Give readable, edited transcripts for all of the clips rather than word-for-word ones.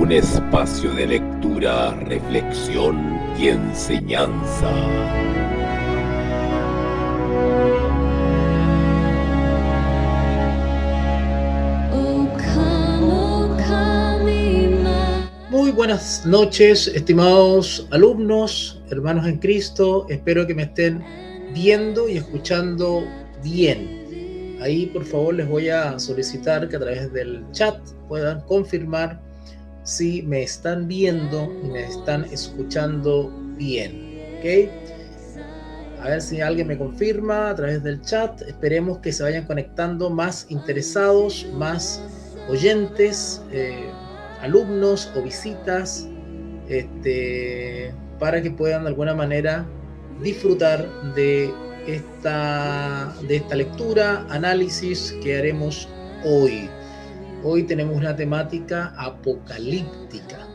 un espacio de lectura, reflexión y enseñanza. Muy buenas noches, estimados alumnos, hermanos en Cristo. Espero que me estén viendo y escuchando bien. Ahí, por favor, les voy a solicitar que a través del chat puedan confirmar si me están viendo y me están escuchando bien. ¿Ok? A ver si alguien me confirma a través del chat. Esperemos que se vayan conectando más interesados, más oyentes, alumnos o visitas, para que puedan de alguna manera disfrutar de esta lectura, análisis que haremos hoy. Hoy tenemos una temática apocalíptica.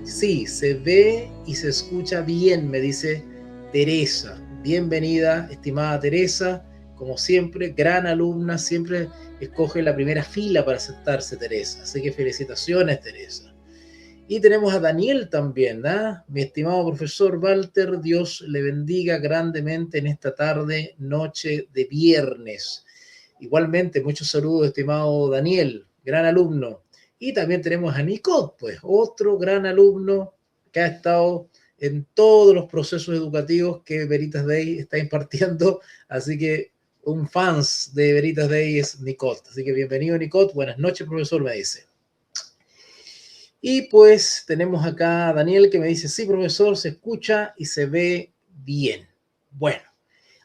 Sí, se ve y se escucha bien, me dice Teresa. Bienvenida, estimada Teresa. Como siempre, gran alumna, siempre escoge la primera fila para sentarse, Teresa. Así que felicitaciones, Teresa. Y tenemos a Daniel también, ¿eh? Mi estimado profesor Walter, Dios le bendiga grandemente en esta tarde, noche de viernes. Igualmente, muchos saludos, estimado Daniel, gran alumno. Y también tenemos a Nicot, pues, otro gran alumno que ha estado en todos los procesos educativos que Veritas Day está impartiendo. Así que un fans de Veritas Day es Nicot. Así que bienvenido, Nicot. Buenas noches, profesor, me dice. Y pues tenemos acá a Daniel que me dice, sí, profesor, se escucha y se ve bien. Bueno,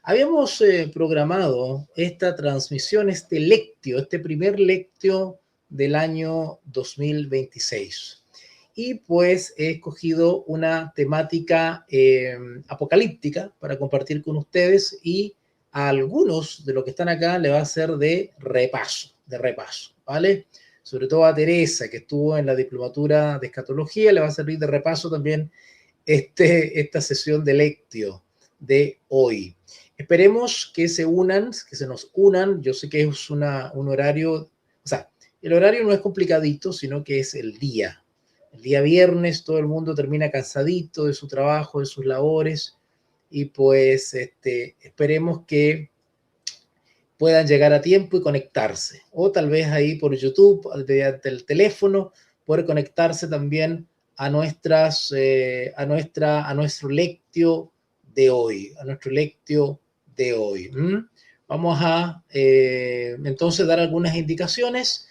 habíamos programado esta transmisión, este lectio, este primer lectio del año 2026. Y pues he escogido una temática apocalíptica para compartir con ustedes y a algunos de los que están acá le va a ser de repaso, ¿vale? Sobre todo a Teresa, que estuvo en la diplomatura de escatología, le va a servir de repaso también esta sesión de lectio de hoy. Esperemos que se nos unan. Yo sé que es un horario, o sea, el horario no es complicadito, sino que es el día. El día viernes todo el mundo termina cansadito de su trabajo, de sus labores, y pues esperemos que puedan llegar a tiempo y conectarse. O tal vez ahí por YouTube, mediante el teléfono, poder conectarse también a nuestro lectio de hoy, Vamos a entonces dar algunas indicaciones.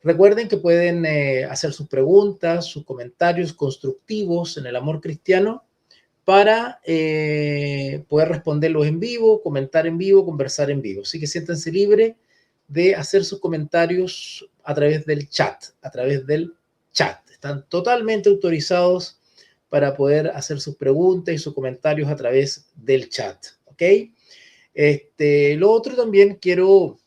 Recuerden que pueden hacer sus preguntas, sus comentarios constructivos en el amor cristiano para poder responderlos en vivo, comentar en vivo, conversar en vivo. Así que siéntanse libres de hacer sus comentarios a través del chat, Están totalmente autorizados para poder hacer sus preguntas y sus comentarios a través del chat, ¿ok? Lo otro también quiero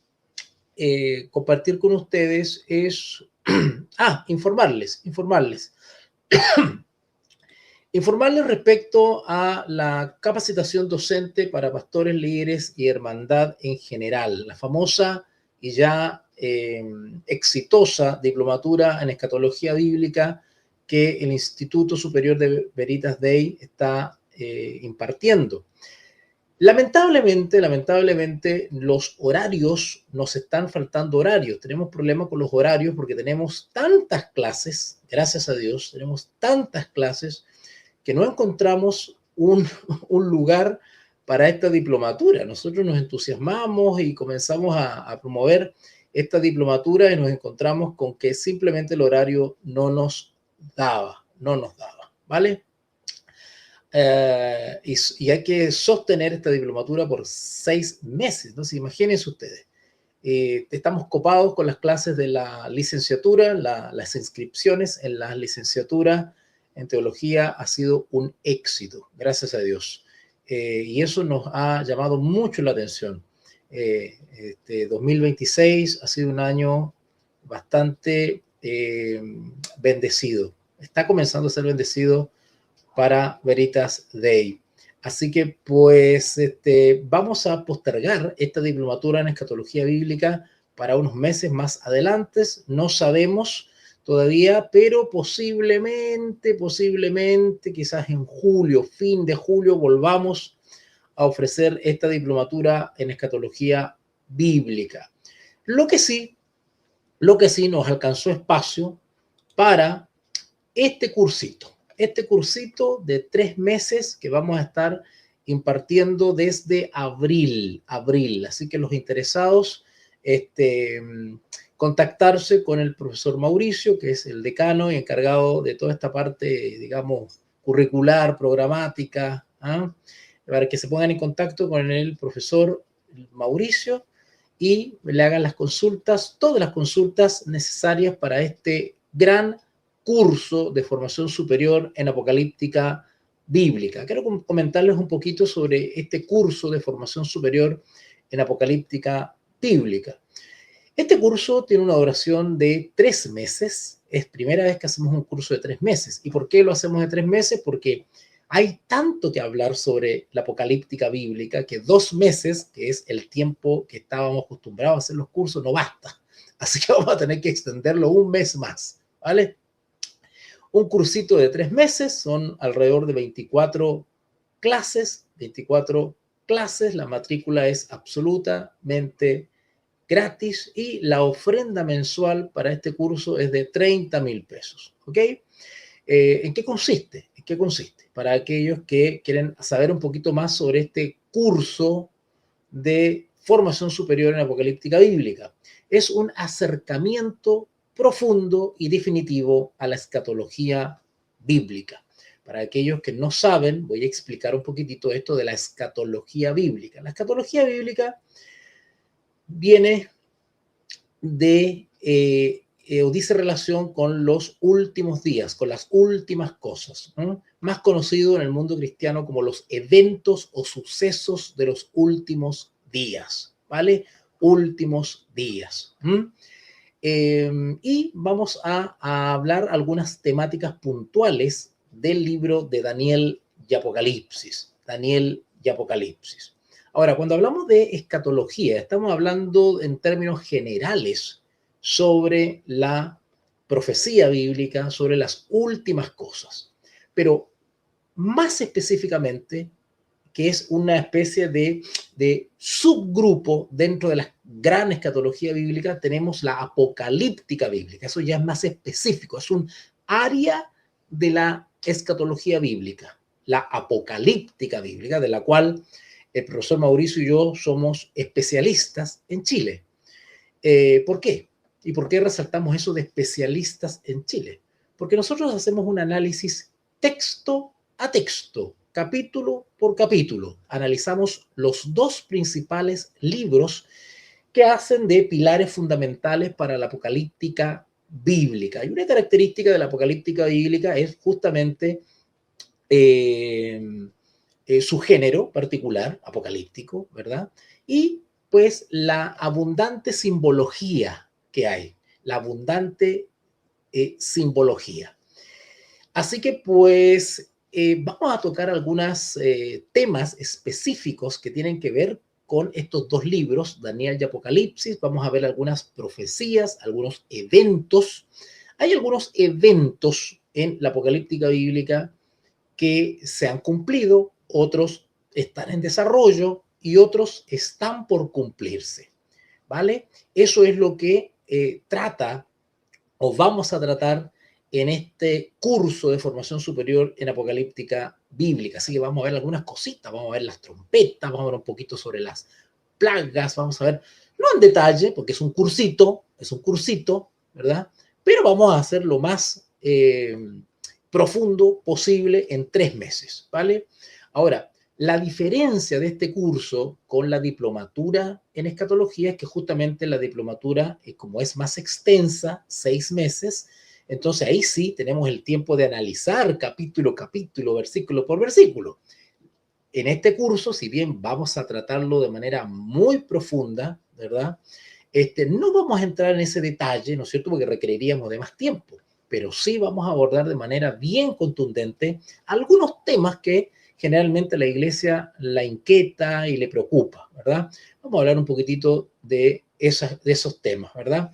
compartir con ustedes es informarles respecto a la capacitación docente para pastores, líderes y hermandad en general, la famosa y ya exitosa diplomatura en escatología bíblica que el Instituto Superior de Veritas Day está impartiendo. Lamentablemente, los horarios, nos están faltando horarios. Tenemos problemas con los horarios porque tenemos tantas clases, gracias a Dios, tenemos tantas clases que no encontramos un lugar para esta diplomatura. Nosotros nos entusiasmamos y comenzamos a promover esta diplomatura y nos encontramos con que simplemente el horario no nos daba, ¿vale? Y hay que sostener esta diplomatura por 6 meses. Entonces, imagínense ustedes. Estamos copados con las clases de la licenciatura, las inscripciones en la licenciatura en teología ha sido un éxito, gracias a Dios. Y eso nos ha llamado mucho la atención. 2026 ha sido un año bastante bendecido. Está comenzando a ser bendecido para Veritas Day. Así que, pues, vamos a postergar esta diplomatura en escatología bíblica para unos meses más adelante. No sabemos todavía, pero posiblemente, quizás en julio, fin de julio, volvamos a ofrecer esta diplomatura en escatología bíblica. Lo que sí nos alcanzó espacio para este cursito de 3 meses que vamos a estar impartiendo desde abril. Así que los interesados, contactarse con el profesor Mauricio, que es el decano y encargado de toda esta parte, digamos, curricular, programática, para que se pongan en contacto con el profesor Mauricio y le hagan las consultas, todas las consultas necesarias para este gran curso de formación superior en apocalíptica bíblica. Quiero comentarles un poquito sobre este curso de formación superior en apocalíptica bíblica. Este curso tiene una duración de 3 meses. Es primera vez que hacemos un curso de 3 meses. ¿Y por qué lo hacemos de 3 meses? Porque hay tanto que hablar sobre la apocalíptica bíblica que 2 meses, que es el tiempo que estábamos acostumbrados a hacer los cursos, no basta. Así que vamos a tener que extenderlo un mes más, ¿vale? Un cursito de 3 meses, son alrededor de 24 clases, la matrícula es absolutamente gratis y la ofrenda mensual para este curso es de 30.000 pesos, ¿ok? ¿En qué consiste? Para aquellos que quieren saber un poquito más sobre este curso de formación superior en apocalíptica bíblica. Es un acercamiento profundo y definitivo a la escatología bíblica. Para aquellos que no saben, voy a explicar un poquitito esto de la escatología bíblica. La escatología bíblica viene de o dice relación con los últimos días, con las últimas cosas, más conocido en el mundo cristiano como los eventos o sucesos de los últimos días, ¿vale? Últimos días. Y vamos a hablar algunas temáticas puntuales del libro de Daniel y Apocalipsis. Ahora, cuando hablamos de escatología, estamos hablando en términos generales sobre la profecía bíblica, sobre las últimas cosas. Pero más específicamente, que es una especie de subgrupo dentro de la gran escatología bíblica, tenemos la apocalíptica bíblica. Eso ya es más específico, es un área de la escatología bíblica, la apocalíptica bíblica, de la cual el profesor Mauricio y yo somos especialistas en Chile. ¿Por qué? ¿Y por qué resaltamos eso de especialistas en Chile? Porque nosotros hacemos un análisis texto a texto, capítulo por capítulo. Analizamos los 2 principales libros que hacen de pilares fundamentales para la apocalíptica bíblica. Y una característica de la apocalíptica bíblica es justamente su género particular, apocalíptico, ¿verdad? Y pues la abundante simbología que hay, la abundante simbología. Así que pues vamos a tocar algunos temas específicos que tienen que ver con estos 2 libros, Daniel y Apocalipsis. Vamos a ver algunas profecías, algunos eventos. Hay algunos eventos en la apocalíptica bíblica que se han cumplido, otros están en desarrollo y otros están por cumplirse, ¿vale? Eso es lo que trata o vamos a tratar en este curso de formación superior en apocalíptica bíblica. Así que vamos a ver algunas cositas, vamos a ver las trompetas, vamos a ver un poquito sobre las plagas, vamos a ver, no en detalle, porque es un cursito, ¿verdad? Pero vamos a hacer lo más profundo posible en 3 meses, ¿vale? Ahora, la diferencia de este curso con la diplomatura en escatología es que justamente la diplomatura, como es más extensa, 6 meses, entonces ahí sí tenemos el tiempo de analizar capítulo, versículo por versículo. En este curso, si bien vamos a tratarlo de manera muy profunda, ¿verdad? No vamos a entrar en ese detalle, ¿no es cierto? Porque requeriríamos de más tiempo, pero sí vamos a abordar de manera bien contundente algunos temas que generalmente a la iglesia la inquieta y le preocupa, ¿verdad? Vamos a hablar un poquitito de esos temas, ¿verdad?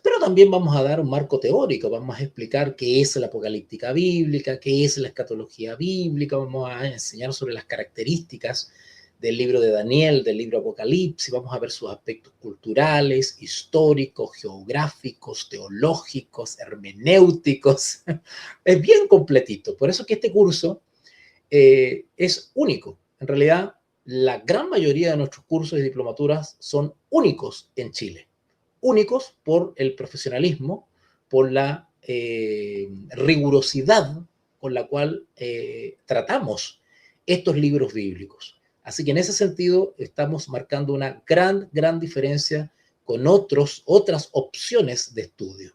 pero también vamos a dar un marco teórico, vamos a explicar qué es la apocalíptica bíblica, qué es la escatología bíblica, vamos a enseñar sobre las características del libro de Daniel, del libro Apocalipsis, vamos a ver sus aspectos culturales, históricos, geográficos, teológicos, hermenéuticos. Es bien completito, por eso que este curso es único. En realidad, la gran mayoría de nuestros cursos y diplomaturas son únicos en Chile. Únicos por el profesionalismo, por la rigurosidad con la cual tratamos estos libros bíblicos. Así que en ese sentido estamos marcando una gran diferencia con otras opciones de estudio.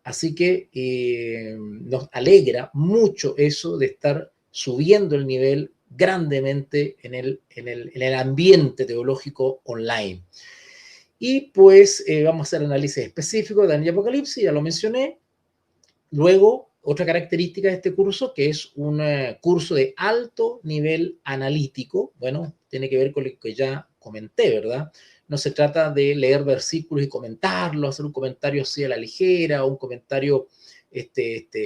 Así que nos alegra mucho eso de estar subiendo el nivel grandemente en el ambiente teológico online. Y pues vamos a hacer análisis específico de Daniel y Apocalipsis, ya lo mencioné. Luego, otra característica de este curso, que es un curso de alto nivel analítico, bueno, tiene que ver con lo que ya comenté, ¿verdad? No se trata de leer versículos y comentarlos, hacer un comentario así a la ligera, un comentario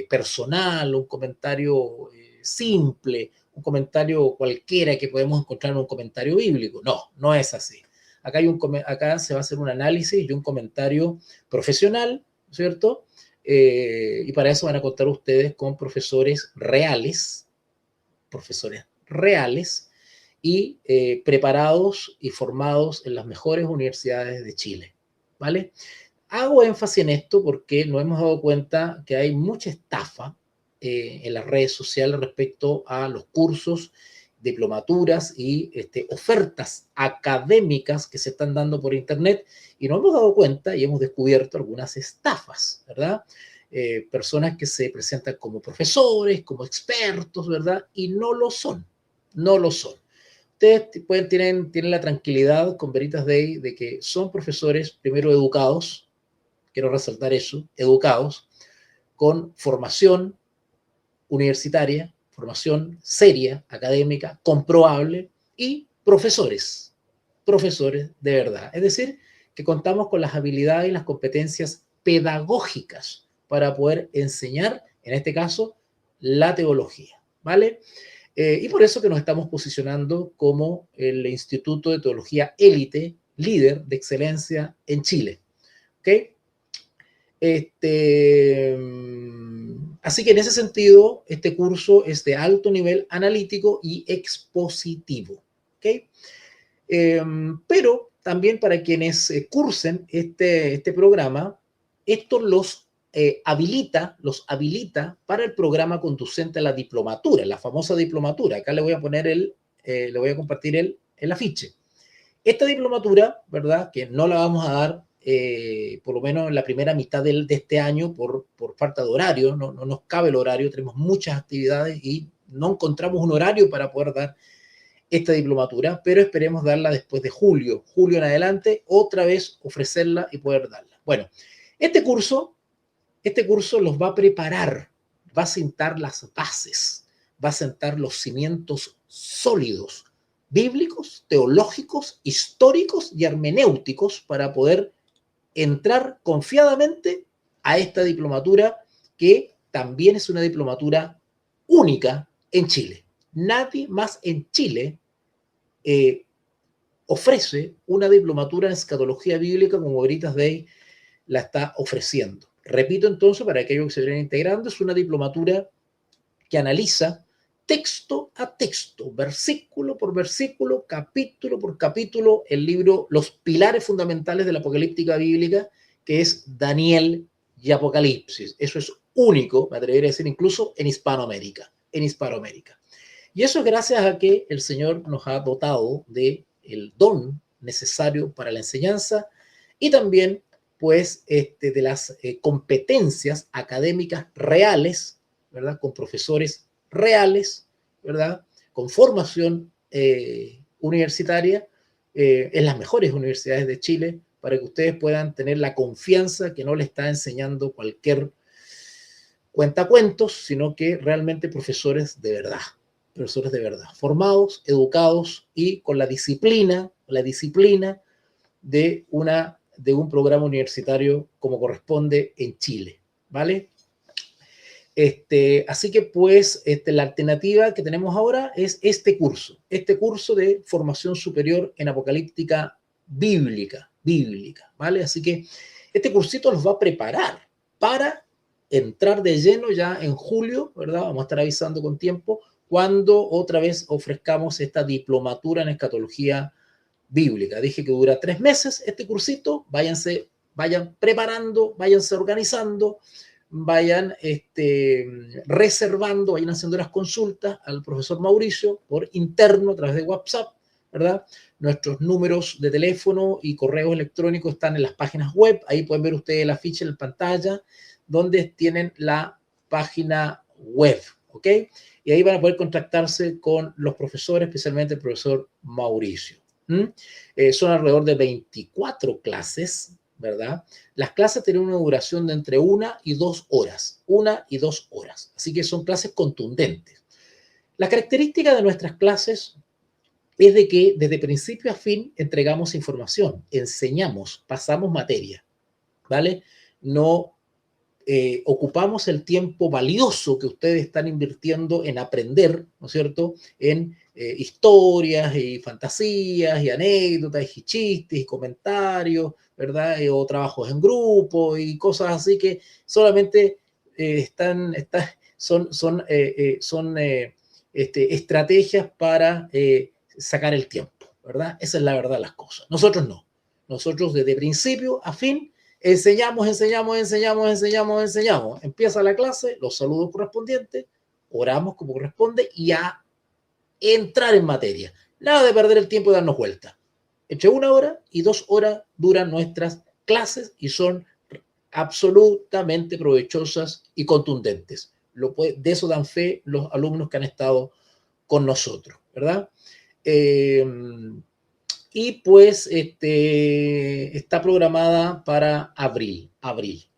personal, un comentario simple, un comentario cualquiera que podemos encontrar en un comentario bíblico. No, no es así. Acá se va a hacer un análisis y un comentario profesional, ¿cierto? Y para eso van a contar ustedes con profesores reales y preparados y formados en las mejores universidades de Chile, ¿vale? Hago énfasis en esto porque nos hemos dado cuenta que hay mucha estafa en las redes sociales respecto a los cursos, diplomaturas y ofertas académicas que se están dando por internet, y nos hemos dado cuenta y hemos descubierto algunas estafas, ¿verdad? Personas que se presentan como profesores, como expertos, ¿verdad? Y no lo son, no lo son. Ustedes tienen la tranquilidad con Veritas Day de que son profesores, primero educados, quiero resaltar eso, educados, con formación universitaria, formación seria, académica, comprobable, y profesores de verdad. Es decir, que contamos con las habilidades y las competencias pedagógicas para poder enseñar, en este caso, la teología, ¿vale? Y por eso que nos estamos posicionando como el Instituto de Teología Élite, líder de excelencia en Chile, ¿ok? Así que en ese sentido, este curso es de alto nivel analítico y expositivo, ¿ok? Pero también para quienes cursen este programa, esto los habilita para el programa conducente a la diplomatura, la famosa diplomatura. Acá le voy a poner le voy a compartir el afiche. Esta diplomatura, ¿verdad? Que no la vamos a dar por lo menos en la primera mitad de este año por falta de horario, no nos cabe el horario, tenemos muchas actividades y no encontramos un horario para poder dar esta diplomatura, pero esperemos darla después de julio en adelante, otra vez ofrecerla y poder darla. Bueno, este curso los va a preparar, va a sentar las bases, va a sentar los cimientos sólidos, bíblicos, teológicos, históricos y hermenéuticos para poder entrar confiadamente a esta diplomatura, que también es una diplomatura única en Chile. Nadie más en Chile ofrece una diplomatura en escatología bíblica como Veritas Day la está ofreciendo. Repito entonces, para aquellos que se vienen integrando, es una diplomatura que analiza texto a texto, versículo por versículo, capítulo por capítulo, el libro, los pilares fundamentales de la apocalíptica bíblica, que es Daniel y Apocalipsis. Eso es único, me atrevería a decir, incluso en Hispanoamérica. Y eso es gracias a que el Señor nos ha dotado de el don necesario para la enseñanza y también, pues, de las competencias académicas reales, ¿verdad? Con profesores reales, ¿verdad? Con formación universitaria en las mejores universidades de Chile, para que ustedes puedan tener la confianza que no le está enseñando cualquier cuentacuentos, sino que realmente profesores de verdad, formados, educados y con la disciplina de una de un programa universitario como corresponde en Chile, ¿vale? Así que pues la alternativa que tenemos ahora es este curso de formación superior en apocalíptica bíblica, ¿vale? Así que este cursito los va a preparar para entrar de lleno ya en julio, ¿verdad? Vamos a estar avisando con tiempo cuando otra vez ofrezcamos esta diplomatura en escatología bíblica. Dije que dura 3 meses este cursito, vayan preparando, váyanse organizando, vayan reservando, vayan haciendo las consultas al profesor Mauricio por interno a través de WhatsApp, ¿verdad? Nuestros números de teléfono y correo electrónico están en las páginas web, ahí pueden ver ustedes la ficha en la pantalla, donde tienen la página web, ¿ok? Y ahí van a poder contactarse con los profesores, especialmente el profesor Mauricio. Son alrededor de 24 clases, ¿verdad? Las clases tienen una duración de entre 1 y 2 horas. 1 y 2 horas. Así que son clases contundentes. La característica de nuestras clases es de que desde principio a fin entregamos información, enseñamos, pasamos materia, ¿vale? No ocupamos el tiempo valioso que ustedes están invirtiendo en aprender, ¿no es cierto?, en historias y fantasías y anécdotas y chistes y comentarios, ¿verdad?, o trabajos en grupo y cosas así que solamente son estrategias para sacar el tiempo, ¿verdad? Esa es la verdad de las cosas. Nosotros no. Nosotros desde principio a fin enseñamos. Empieza la clase, los saludos correspondientes, oramos como corresponde y a entrar en materia. Nada de perder el tiempo y darnos vuelta. Entre 1 hora y 2 horas duran nuestras clases y son absolutamente provechosas y contundentes. De eso dan fe los alumnos que han estado con nosotros, ¿verdad? Y pues está programada para abril.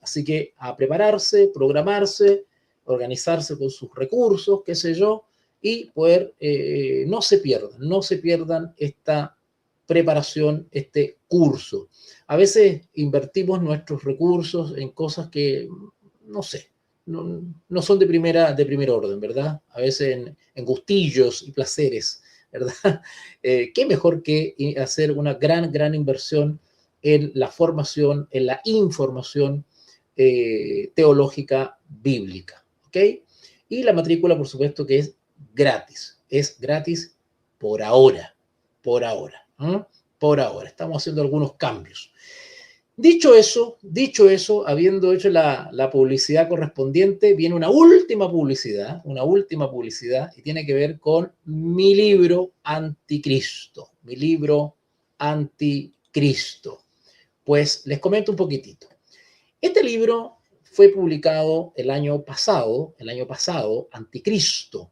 Así que a prepararse, programarse, organizarse con sus recursos, qué sé yo, y poder, no se pierdan esta preparación, este curso. A veces invertimos nuestros recursos en cosas que, no sé, no son de primer orden, ¿verdad? A veces en gustillos y placeres, ¿verdad? ¿Qué mejor que hacer una gran inversión en la formación, en la información teológica bíblica, ¿ok? Y la matrícula, por supuesto, que es gratis por ahora, ¿eh? Por ahora. Estamos haciendo algunos cambios. Dicho eso, habiendo hecho la publicidad correspondiente, viene una última publicidad, y tiene que ver con mi libro Anticristo. Pues les comento un poquitito. Este libro fue publicado el año pasado, Anticristo,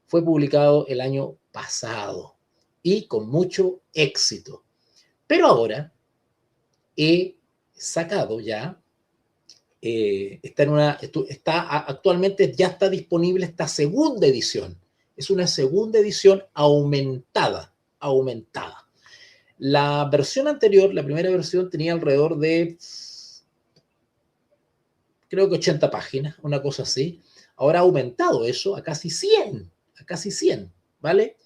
fue publicado el año pasado y con mucho éxito. Pero ahora he sacado ya, actualmente ya está disponible esta segunda edición. Es una segunda edición aumentada. La versión anterior, la primera versión, tenía alrededor de, creo que 80 páginas, una cosa así. Ahora ha aumentado eso a casi 100, ¿vale?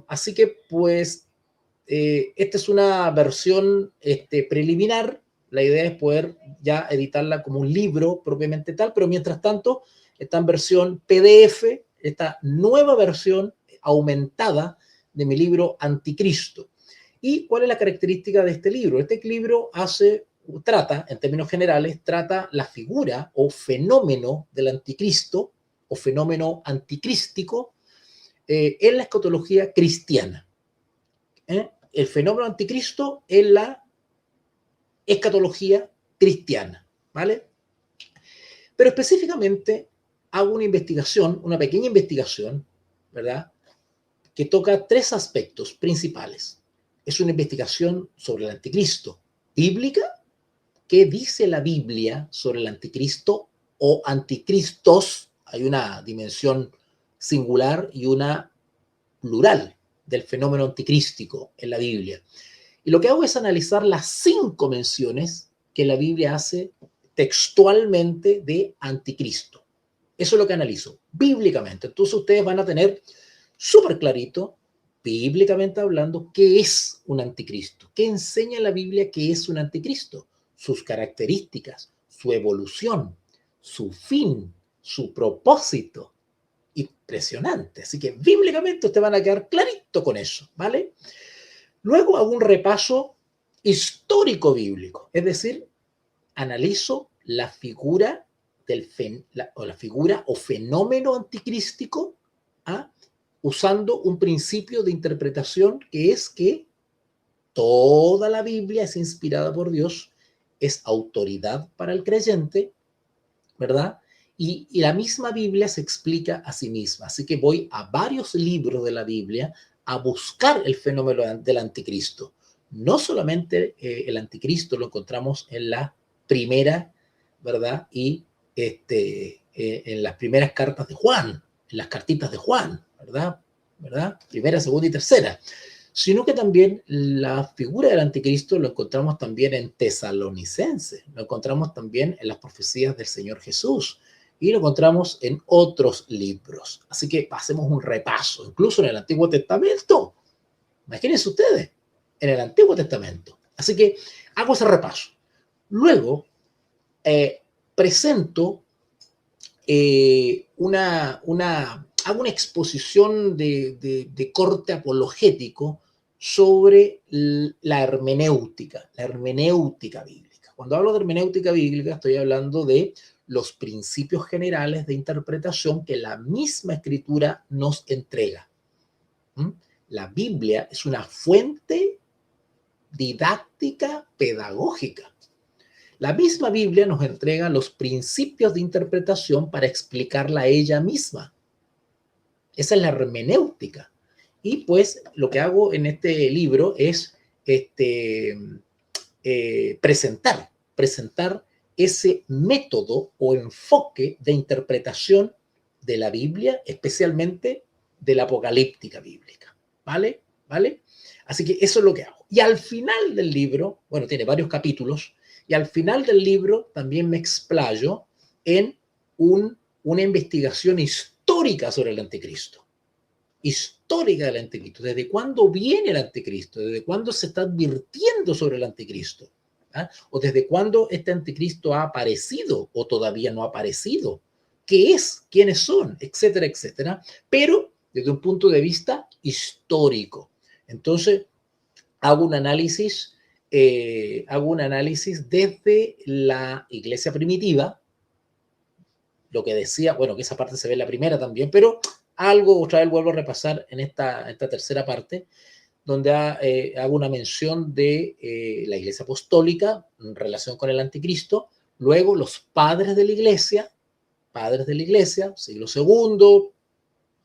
Así que, pues, esta es una versión preliminar. La idea es poder ya editarla como un libro propiamente tal, pero mientras tanto está en versión PDF, esta nueva versión aumentada de mi libro Anticristo. ¿Y cuál es la característica de este libro? Este libro trata, en términos generales, trata la figura o fenómeno del anticristo o fenómeno anticrístico en la escatología cristiana. El fenómeno anticristo en la escatología cristiana, ¿vale? Pero específicamente hago una pequeña investigación, ¿verdad?, que toca 3 aspectos principales. Es una investigación sobre el anticristo bíblica. ¿Qué dice la Biblia sobre el anticristo o anticristos? Hay una dimensión singular y una plural del fenómeno anticrístico en la Biblia. Y lo que hago es analizar las 5 menciones que la Biblia hace textualmente de anticristo. Eso es lo que analizo, bíblicamente. Entonces ustedes van a tener súper clarito, bíblicamente hablando, qué es un anticristo. ¿Qué enseña la Biblia que es un anticristo? Sus características, su evolución, su fin, su propósito. Impresionante. Así que bíblicamente ustedes van a quedar clarito con eso, ¿vale? Luego hago un repaso histórico bíblico, es decir, analizo la figura la figura o fenómeno anticrístico, ¿ah?, usando un principio de interpretación que es que toda la Biblia es inspirada por Dios, es autoridad para el creyente, ¿verdad? Y la misma Biblia se explica a sí misma. Así que voy a varios libros de la Biblia a buscar el fenómeno del anticristo. No solamente el anticristo lo encontramos en la primera, ¿verdad? Y en las primeras cartas de Juan, en las cartitas de Juan, ¿verdad? Primera, segunda y tercera. Sino que también la figura del anticristo lo encontramos también en Tesalonicenses, lo encontramos también en las profecías del Señor Jesús y lo encontramos en otros libros. Así que hacemos un repaso, incluso en el Antiguo Testamento. Imagínense ustedes, en el Antiguo Testamento. Así que hago ese repaso. Luego presento hago una exposición de corte apologético sobre la hermenéutica bíblica. Cuando hablo de hermenéutica bíblica, estoy hablando de los principios generales de interpretación que la misma Escritura nos entrega. La Biblia es una fuente didáctica pedagógica. La misma Biblia nos entrega los principios de interpretación para explicarla a ella misma. Esa es la hermenéutica. Y pues lo que hago en este libro es presentar ese método o enfoque de interpretación de la Biblia, especialmente de la apocalíptica bíblica. ¿Vale? Así que eso es lo que hago. Y al final del libro, bueno, tiene varios capítulos, y al final del libro también me explayo en una investigación histórica sobre el anticristo. Histórica del anticristo. ¿Desde cuándo viene el anticristo? ¿Desde cuándo se está advirtiendo sobre el anticristo? ¿Ah? ¿O desde cuándo este anticristo ha aparecido o todavía no ha aparecido? ¿Qué es? ¿Quiénes son? Etcétera, etcétera. Pero desde un punto de vista histórico. Entonces, hago un análisis desde la iglesia primitiva, lo que decía, bueno, que esa parte se ve en la primera también, pero otra vez vuelvo a repasar en esta tercera parte, donde hago una mención de la iglesia apostólica en relación con el anticristo, luego los padres de la iglesia, siglo II,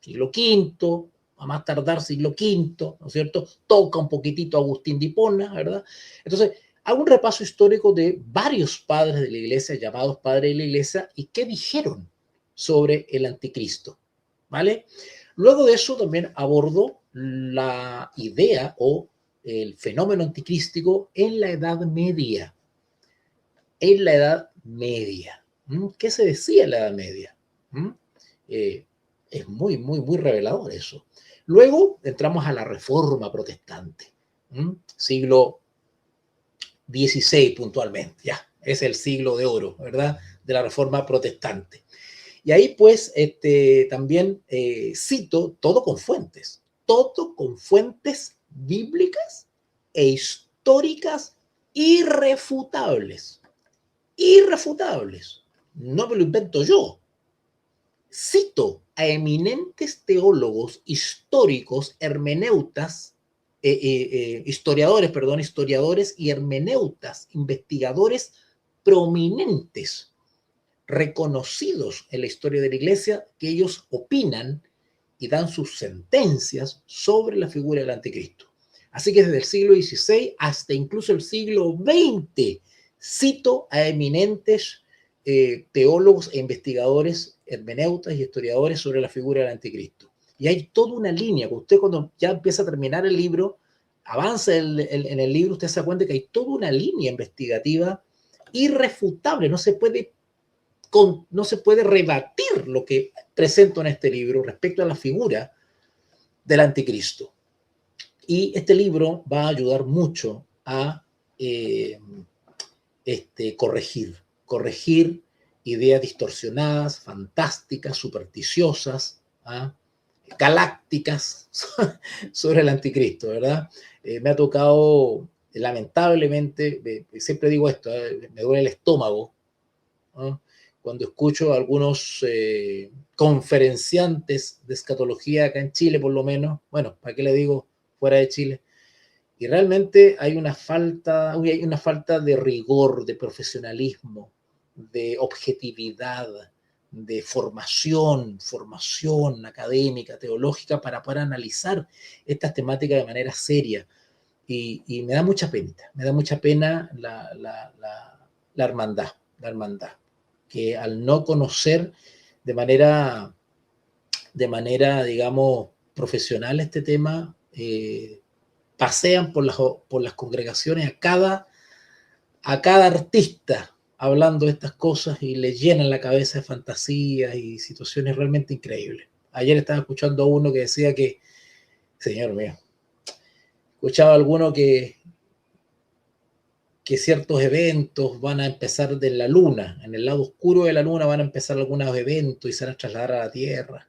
siglo V, a más tardar siglo V, ¿no es cierto? Toca un poquitito Agustín de Hipona, ¿verdad? Entonces, hago un repaso histórico de varios padres de la iglesia, llamados padres de la iglesia, y qué dijeron sobre el anticristo, ¿vale? Luego de eso también abordo la idea o el fenómeno anticrístico en la Edad Media. En la Edad Media. ¿Qué se decía en la Edad Media? Es muy, muy, muy revelador eso. Luego entramos a la Reforma Protestante, siglo XVI puntualmente, ya, es el siglo de oro, ¿verdad?, de la Reforma Protestante. Y ahí pues también cito todo con fuentes bíblicas e históricas irrefutables, no me lo invento yo. Cito a eminentes teólogos históricos, historiadores y hermeneutas, investigadores prominentes, reconocidos en la historia de la iglesia, que ellos opinan y dan sus sentencias sobre la figura del anticristo. Así que desde el siglo XVI hasta incluso el siglo XX, cito a eminentes teólogos e investigadores, hermeneutas y historiadores sobre la figura del anticristo. Y hay toda una línea, que usted cuando ya empieza a terminar el libro, avanza en el libro, usted se da cuenta que hay toda una línea investigativa irrefutable, no se puede rebatir lo que presento en este libro respecto a la figura del anticristo. Y este libro va a ayudar mucho a corregir ideas distorsionadas, fantásticas, supersticiosas, galácticas sobre el anticristo, ¿verdad? Me ha tocado, lamentablemente, siempre digo esto, me duele el estómago, ¿no? Cuando escucho a algunos conferenciantes de escatología acá en Chile, por lo menos, bueno, ¿para qué le digo fuera de Chile? Y realmente hay una falta de rigor, de profesionalismo, de objetividad, de formación académica, teológica, para poder analizar estas temáticas de manera seria. Y me da mucha pena la hermandad, que al no conocer de manera, digamos, profesional este tema, pasean por las congregaciones a cada artista hablando de estas cosas y le llenan la cabeza de fantasías y situaciones realmente increíbles. Ayer estaba escuchando a uno que decía que, señor mío, escuchaba a alguno que ciertos eventos van a empezar de la luna, en el lado oscuro de la luna van a empezar algunos eventos y se van a trasladar a la Tierra.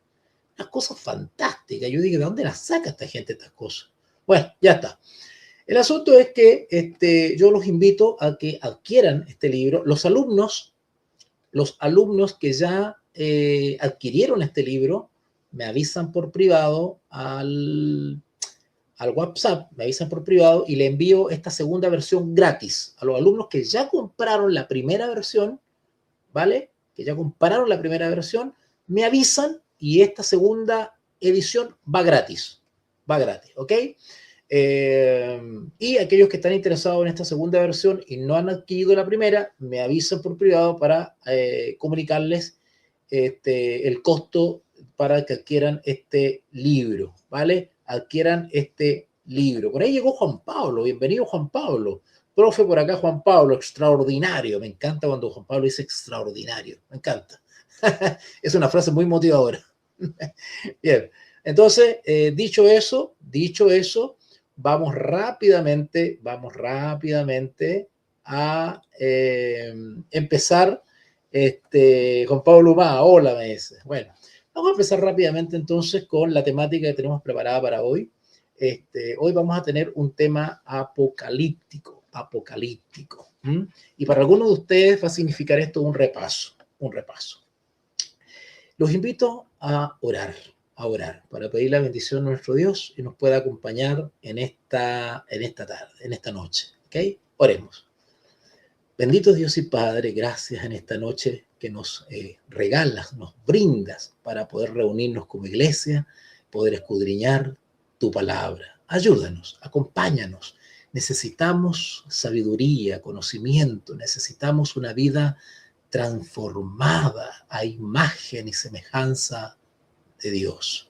Unas cosas fantásticas. Yo digo, ¿de dónde las saca esta gente estas cosas? Bueno, ya está. El asunto es que yo los invito a que adquieran este libro. Los alumnos que ya adquirieron este libro me avisan por privado al WhatsApp, me avisan por privado y le envío esta segunda versión gratis a los alumnos que ya compraron la primera versión, ¿vale? Que ya compraron la primera versión, me avisan y esta segunda edición va gratis, ¿ok? Y aquellos que están interesados en esta segunda versión y no han adquirido la primera, me avisan por privado para comunicarles el costo para que adquieran este libro, ¿vale? Adquieran este libro. Por ahí llegó Juan Pablo. Bienvenido, Juan Pablo. Profe, por acá Juan Pablo, extraordinario. Me encanta cuando Juan Pablo dice extraordinario. Me encanta. Es una frase muy motivadora. Bien. Entonces, dicho eso, vamos rápidamente a empezar. Juan Pablo Humá, hola, me dice. Bueno, vamos a empezar rápidamente entonces con la temática que tenemos preparada para hoy. Hoy vamos a tener un tema apocalíptico. Y para algunos de ustedes va a significar esto un repaso. Los invito a orar para pedir la bendición a nuestro Dios y nos pueda acompañar en esta tarde, en esta noche. ¿Ok? Oremos. Bendito Dios y Padre, gracias en esta noche que nos regalas, nos brindas para poder reunirnos como iglesia, poder escudriñar tu palabra. Ayúdanos, acompáñanos. Necesitamos sabiduría, conocimiento, necesitamos una vida transformada a imagen y semejanza de Dios.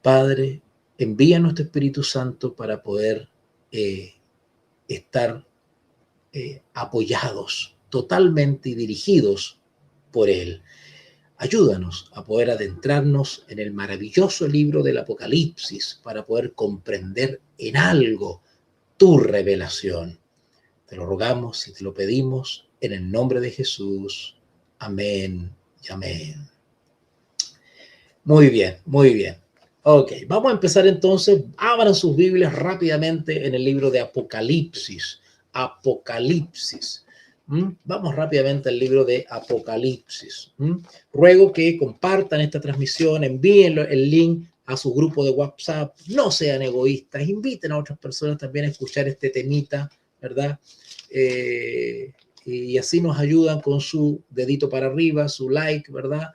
Padre, envíanos tu Espíritu Santo para poder estar apoyados totalmente y dirigidos por Él. Ayúdanos a poder adentrarnos en el maravilloso libro del Apocalipsis para poder comprender en algo tu revelación. Te lo rogamos y te lo pedimos en el nombre de Jesús. Amén y amén. Muy bien. Ok, vamos a empezar entonces. Abran sus Biblias rápidamente en el libro de Apocalipsis. Vamos rápidamente al libro de Apocalipsis. Ruego que compartan esta transmisión, envíen el link a su grupo de WhatsApp, no sean egoístas, inviten a otras personas también a escuchar este temita, ¿verdad? Y así nos ayudan con su dedito para arriba, su like, ¿verdad?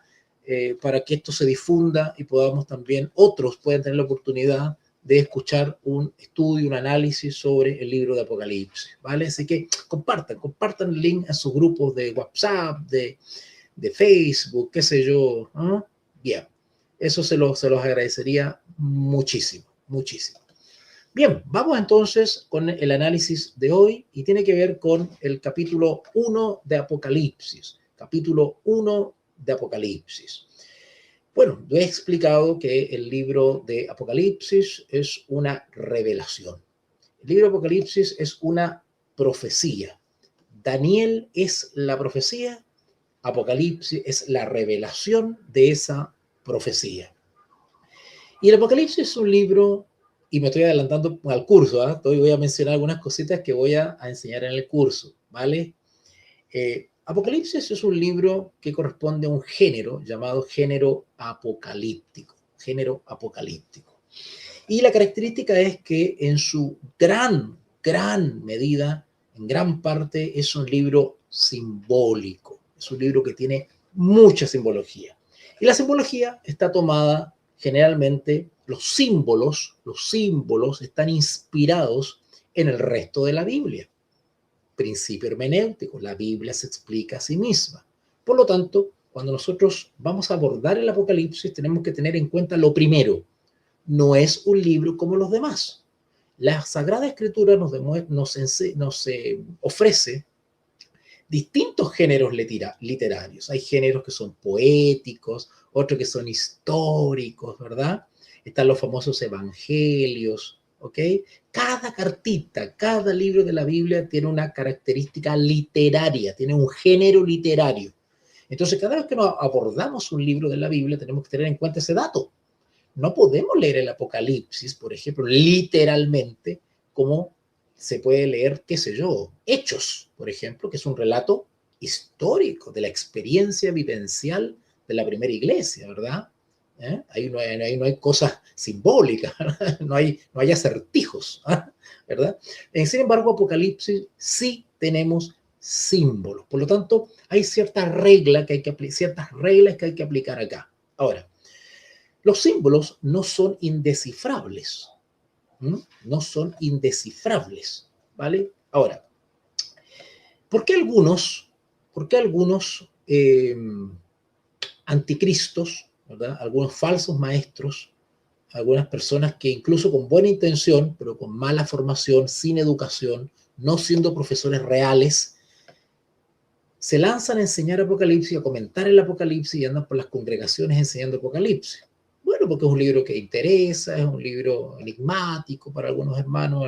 Para que esto se difunda y podamos también, otros puedan tener la oportunidad de escuchar un estudio, un análisis sobre el libro de Apocalipsis, ¿vale? Así que compartan el link a sus grupos de WhatsApp, de Facebook, qué sé yo, ¿no? Bien, eso se los agradecería muchísimo. Bien, vamos entonces con el análisis de hoy y tiene que ver con el capítulo 1 de Apocalipsis. Capítulo 1 de Apocalipsis. Bueno, yo he explicado que el libro de Apocalipsis es una revelación. El libro de Apocalipsis es una profecía. Daniel es la profecía, Apocalipsis es la revelación de esa profecía. Y el Apocalipsis es un libro, y me estoy adelantando al curso, ¿eh? Voy a mencionar algunas cositas que voy a enseñar en el curso, ¿vale? Apocalipsis es un libro que corresponde a un género llamado género apocalíptico, género apocalíptico. Y la característica es que en su gran medida, en gran parte, es un libro simbólico, es un libro que tiene mucha simbología. Y la simbología está tomada generalmente, los símbolos están inspirados en el resto de la Biblia. Principio hermenéutico, la Biblia se explica a sí misma. Por lo tanto, cuando nosotros vamos a abordar el Apocalipsis, tenemos que tener en cuenta lo primero: no es un libro como los demás. La Sagrada Escritura nos ofrece distintos géneros literarios. Hay géneros que son poéticos, otros que son históricos, ¿verdad? Están los famosos evangelios, ¿ok? Cada cartita, cada libro de la Biblia tiene una característica literaria, tiene un género literario. Entonces, cada vez que nos abordamos un libro de la Biblia, tenemos que tener en cuenta ese dato. No podemos leer el Apocalipsis, por ejemplo, literalmente, como se puede leer, qué sé yo, Hechos, por ejemplo, que es un relato histórico de la experiencia vivencial de la primera iglesia, ¿verdad? Ahí no hay cosas simbólicas, ¿verdad? No hay acertijos, ¿verdad? Sin embargo, Apocalipsis sí tenemos símbolos. Por lo tanto, hay ciertas reglas que hay que aplicar acá. Ahora, los símbolos no son indescifrables. No son indescifrables, ¿vale? Ahora, ¿por qué algunos anticristos, ¿verdad? Algunos falsos maestros, algunas personas que incluso con buena intención, pero con mala formación, sin educación, no siendo profesores reales, se lanzan a enseñar Apocalipsis, a comentar el Apocalipsis y andan por las congregaciones enseñando Apocalipsis? Bueno, porque es un libro que interesa, es un libro enigmático para algunos hermanos,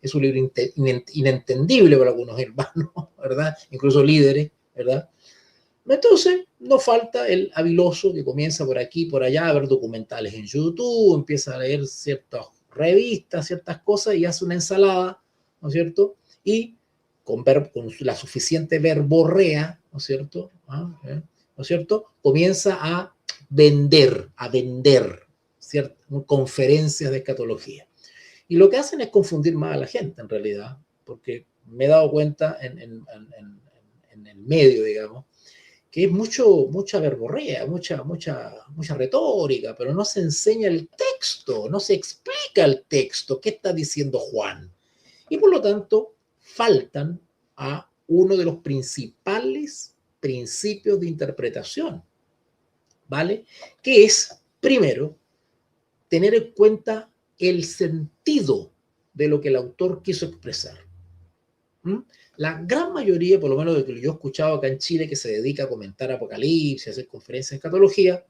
es un libro inentendible para algunos hermanos, ¿verdad? Incluso líderes, ¿verdad? Entonces, no falta el habiloso que comienza por aquí, por allá, a ver documentales en YouTube, empieza a leer ciertas revistas, ciertas cosas y hace una ensalada, ¿no es cierto? Y con la suficiente verborrea, ¿no es cierto? ¿No es cierto? Comienza a vender ciertas conferencias de escatología. Y lo que hacen es confundir más a la gente, en realidad, porque me he dado cuenta en el medio, digamos, que es mucha verborrea, mucha retórica, pero no se enseña el texto, no se explica el texto, qué está diciendo Juan. Y por lo tanto, faltan a uno de los principales principios de interpretación, ¿vale? Que es, primero, tener en cuenta el sentido de lo que el autor quiso expresar. La gran mayoría, por lo menos de que yo he escuchado acá en Chile, que se dedica a comentar Apocalipsis, a hacer conferencias de escatología,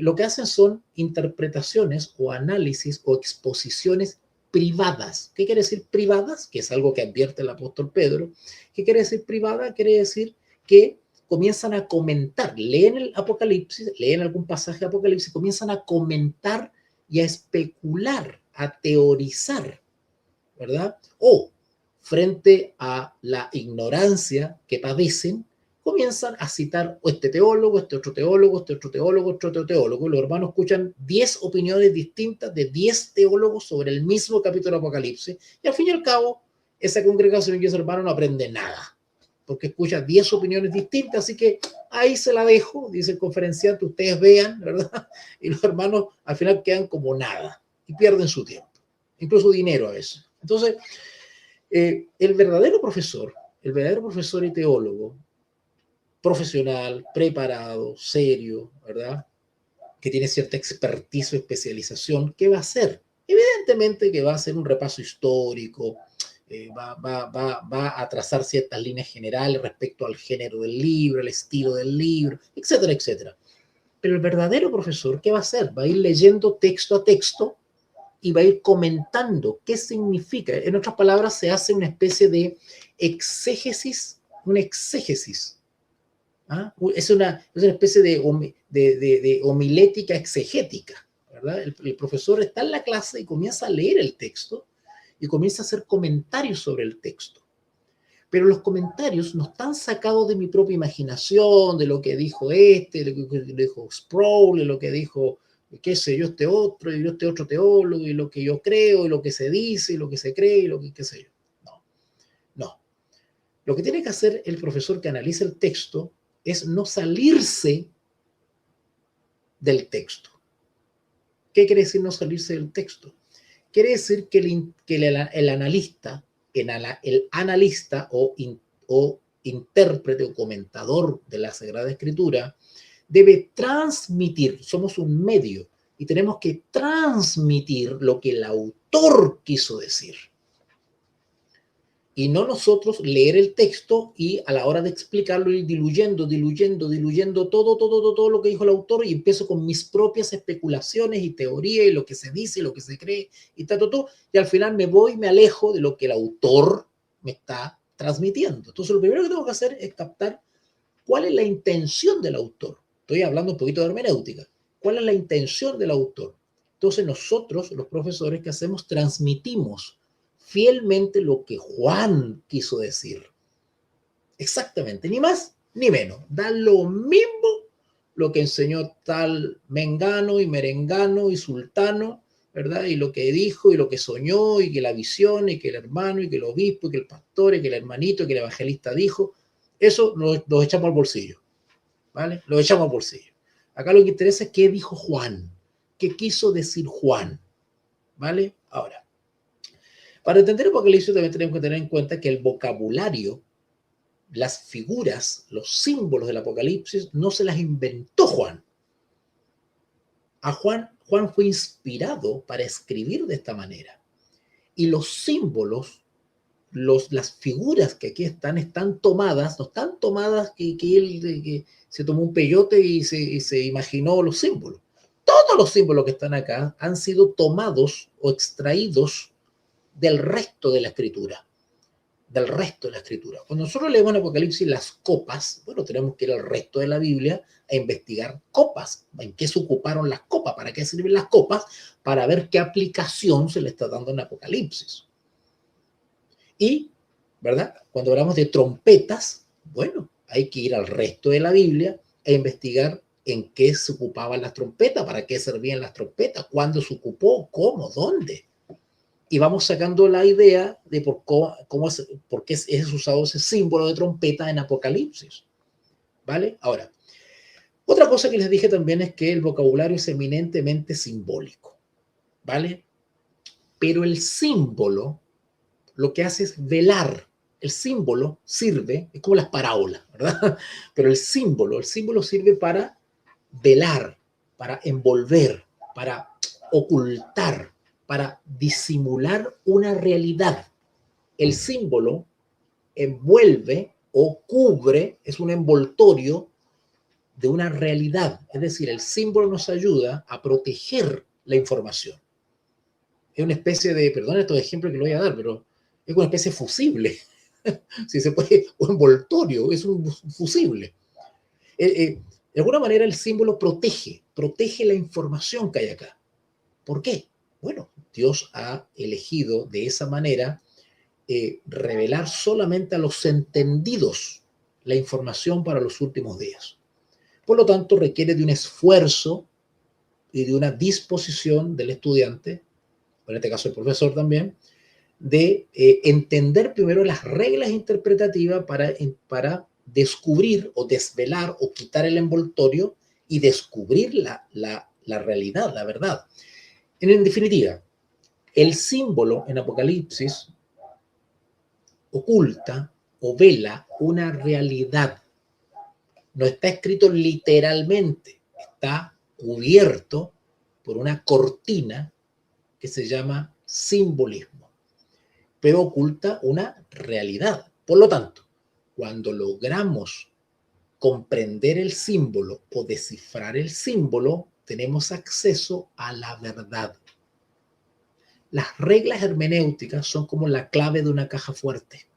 lo que hacen son interpretaciones o análisis o exposiciones privadas. ¿Qué quiere decir privadas? Que es algo que advierte el apóstol Pedro. ¿Qué quiere decir privada? Quiere decir que comienzan a comentar, leen el Apocalipsis, leen algún pasaje de Apocalipsis, comienzan a comentar y a especular, a teorizar, ¿verdad? O frente a la ignorancia que padecen, comienzan a citar este teólogo, este otro teólogo, este otro teólogo, este otro teólogo. Y los hermanos escuchan 10 opiniones distintas de 10 teólogos sobre el mismo capítulo de Apocalipsis. Y al fin y al cabo, esa congregación y ese hermano no aprende nada, porque escucha 10 opiniones distintas. Así que ahí se la dejo, dice el conferenciante, ustedes vean, ¿verdad? Y los hermanos al final quedan como nada y pierden su tiempo, incluso dinero a veces. Entonces, el verdadero profesor y teólogo, profesional, preparado, serio, ¿verdad? Que tiene cierta expertise o especialización, ¿qué va a hacer? Evidentemente evidentemente que va a hacer un repaso histórico, va a trazar ciertas líneas generales respecto al género del libro, el estilo del libro, etcétera, etcétera. Pero el verdadero profesor, ¿qué va a hacer? Va a ir leyendo texto a texto y va a ir comentando qué significa. En otras palabras, se hace una especie de exégesis, una exégesis. ¿Ah? Es una especie de homilética exegética, ¿verdad? El profesor está en la clase y comienza a leer el texto y comienza a hacer comentarios sobre el texto. Pero los comentarios no están sacados de mi propia imaginación, de lo que dijo de lo que dijo Sproul, de lo que dijo, qué sé yo, y este otro teólogo, y lo que yo creo, y lo que se dice, y lo que se cree, y lo que qué sé yo. No, no. Lo que tiene que hacer el profesor que analiza el texto es no salirse del texto. ¿Qué quiere decir no salirse del texto? Quiere decir que el analista, el analista o intérprete o comentador de la Sagrada Escritura debe transmitir, somos un medio y tenemos que transmitir lo que el autor quiso decir. Y no nosotros leer el texto y a la hora de explicarlo ir diluyendo todo lo que dijo el autor y empiezo con mis propias especulaciones y teorías y lo que se dice y lo que se cree y y al final me alejo de lo que el autor me está transmitiendo. Entonces lo primero que tengo que hacer es captar cuál es la intención del autor. Estoy hablando un poquito de hermenéutica. ¿Cuál es la intención del autor? Entonces nosotros, los profesores, ¿qué hacemos? Transmitimos fielmente lo que Juan quiso decir. Exactamente, ni más ni menos. Da lo mismo lo que enseñó tal Mengano y Merengano y Sultano, ¿verdad? Y lo que dijo y lo que soñó y que la visión y que el hermano y que el obispo y que el pastor y que el hermanito y que el evangelista dijo. Eso lo echamos al bolsillo, ¿vale? Lo echamos al bolsillo. Acá lo que interesa es qué dijo Juan, qué quiso decir Juan, ¿vale? Ahora, para entender Apocalipsis también tenemos que tener en cuenta que el vocabulario, las figuras, los símbolos del Apocalipsis no se las inventó Juan. Juan fue inspirado para escribir de esta manera. Y los símbolos, las figuras que aquí están tomadas, no están tomadas que él se tomó un peyote y se imaginó los símbolos. Todos los símbolos que están acá han sido tomados o extraídos del resto de la escritura. Cuando nosotros leemos en Apocalipsis las copas, bueno, tenemos que ir al resto de la Biblia a investigar copas, en qué se ocuparon las copas, para qué sirven las copas, para ver qué aplicación se le está dando en Apocalipsis. Y, ¿verdad? Cuando hablamos de trompetas, bueno, hay que ir al resto de la Biblia a investigar en qué se ocupaban las trompetas, para qué servían las trompetas, cuándo se ocupó, cómo, dónde. Y vamos sacando la idea de por qué es usado ese símbolo de trompeta en Apocalipsis. ¿Vale? Ahora, otra cosa que les dije también es que el vocabulario es eminentemente simbólico. ¿Vale? Pero el símbolo lo que hace es velar. El símbolo sirve, es como las parábolas, ¿verdad? Pero el símbolo sirve para velar, para envolver, para ocultar, para disimular una realidad. El símbolo envuelve o cubre, es un envoltorio de una realidad. Es decir, el símbolo nos ayuda a proteger la información. Es una especie de, perdón estos ejemplos que lo voy a dar, pero es una especie de fusible. Si se puede, o envoltorio, es un fusible. De alguna manera el símbolo protege la información que hay acá. ¿Por qué? Bueno, Dios ha elegido de esa manera revelar solamente a los entendidos la información para los últimos días. Por lo tanto, requiere de un esfuerzo y de una disposición del estudiante, en este caso el profesor también, de entender primero las reglas interpretativas para descubrir o desvelar o quitar el envoltorio y descubrir la realidad, la verdad. En definitiva, el símbolo en Apocalipsis oculta o vela una realidad. No está escrito literalmente, está cubierto por una cortina que se llama simbolismo, pero oculta una realidad. Por lo tanto, cuando logramos comprender el símbolo o descifrar el símbolo, tenemos acceso a la verdad. Las reglas hermenéuticas son como la clave de una caja fuerte.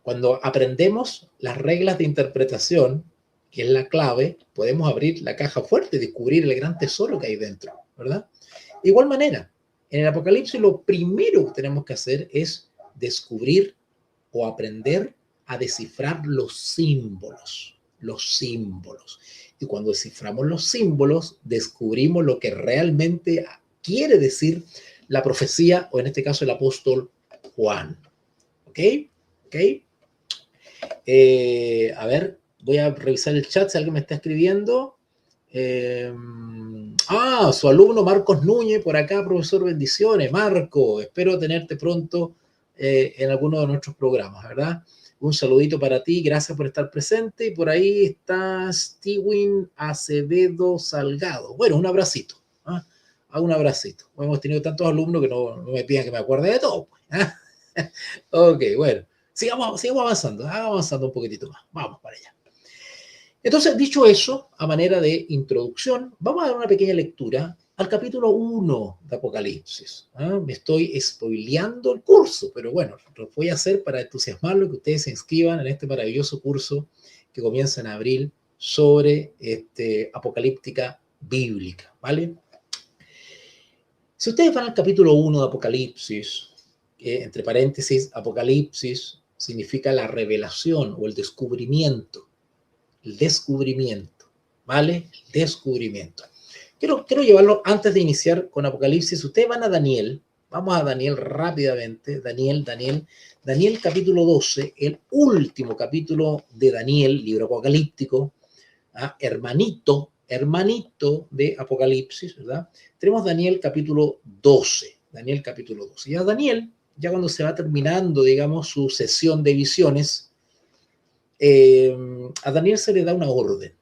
Cuando aprendemos las reglas de interpretación, que es la clave, podemos abrir la caja fuerte y descubrir el gran tesoro que hay dentro, ¿verdad? De igual manera, en el Apocalipsis lo primero que tenemos que hacer es descubrir o aprender a descifrar los símbolos. Los símbolos. Y cuando desciframos los símbolos, descubrimos lo que realmente quiere decir la profecía, o en este caso el apóstol Juan. ¿Ok? ¿Ok? A ver, voy a revisar el chat si alguien me está escribiendo. Su alumno Marcos Núñez por acá, profesor, bendiciones. Marco, espero tenerte pronto en alguno de nuestros programas, ¿verdad? Un saludito para ti, gracias por estar presente. Y por ahí está Steven Acevedo Salgado. Bueno, un abracito. ¿Ah? Un abracito. Hemos tenido tantos alumnos que no me pidan que me acuerde de todo. ¿Ah? Ok, bueno. Sigamos avanzando un poquitito más. Vamos para allá. Entonces, dicho eso, a manera de introducción, vamos a dar una pequeña lectura al capítulo 1 de Apocalipsis. Me estoy spoileando el curso, pero bueno, lo voy a hacer para entusiasmarlo y que ustedes se inscriban en este maravilloso curso que comienza en abril sobre apocalíptica bíblica, ¿vale? Si ustedes van al capítulo 1 de Apocalipsis, entre paréntesis, Apocalipsis significa la revelación o el descubrimiento. El descubrimiento, ¿vale? El descubrimiento. Quiero llevarlo antes de iniciar con Apocalipsis. Ustedes van a Daniel, vamos a Daniel rápidamente. Daniel capítulo 12, el último capítulo de Daniel, libro apocalíptico, hermanito de Apocalipsis, ¿verdad? Tenemos Daniel capítulo 12. Ya Daniel, ya cuando se va terminando, digamos, su sesión de visiones, a Daniel se le da una orden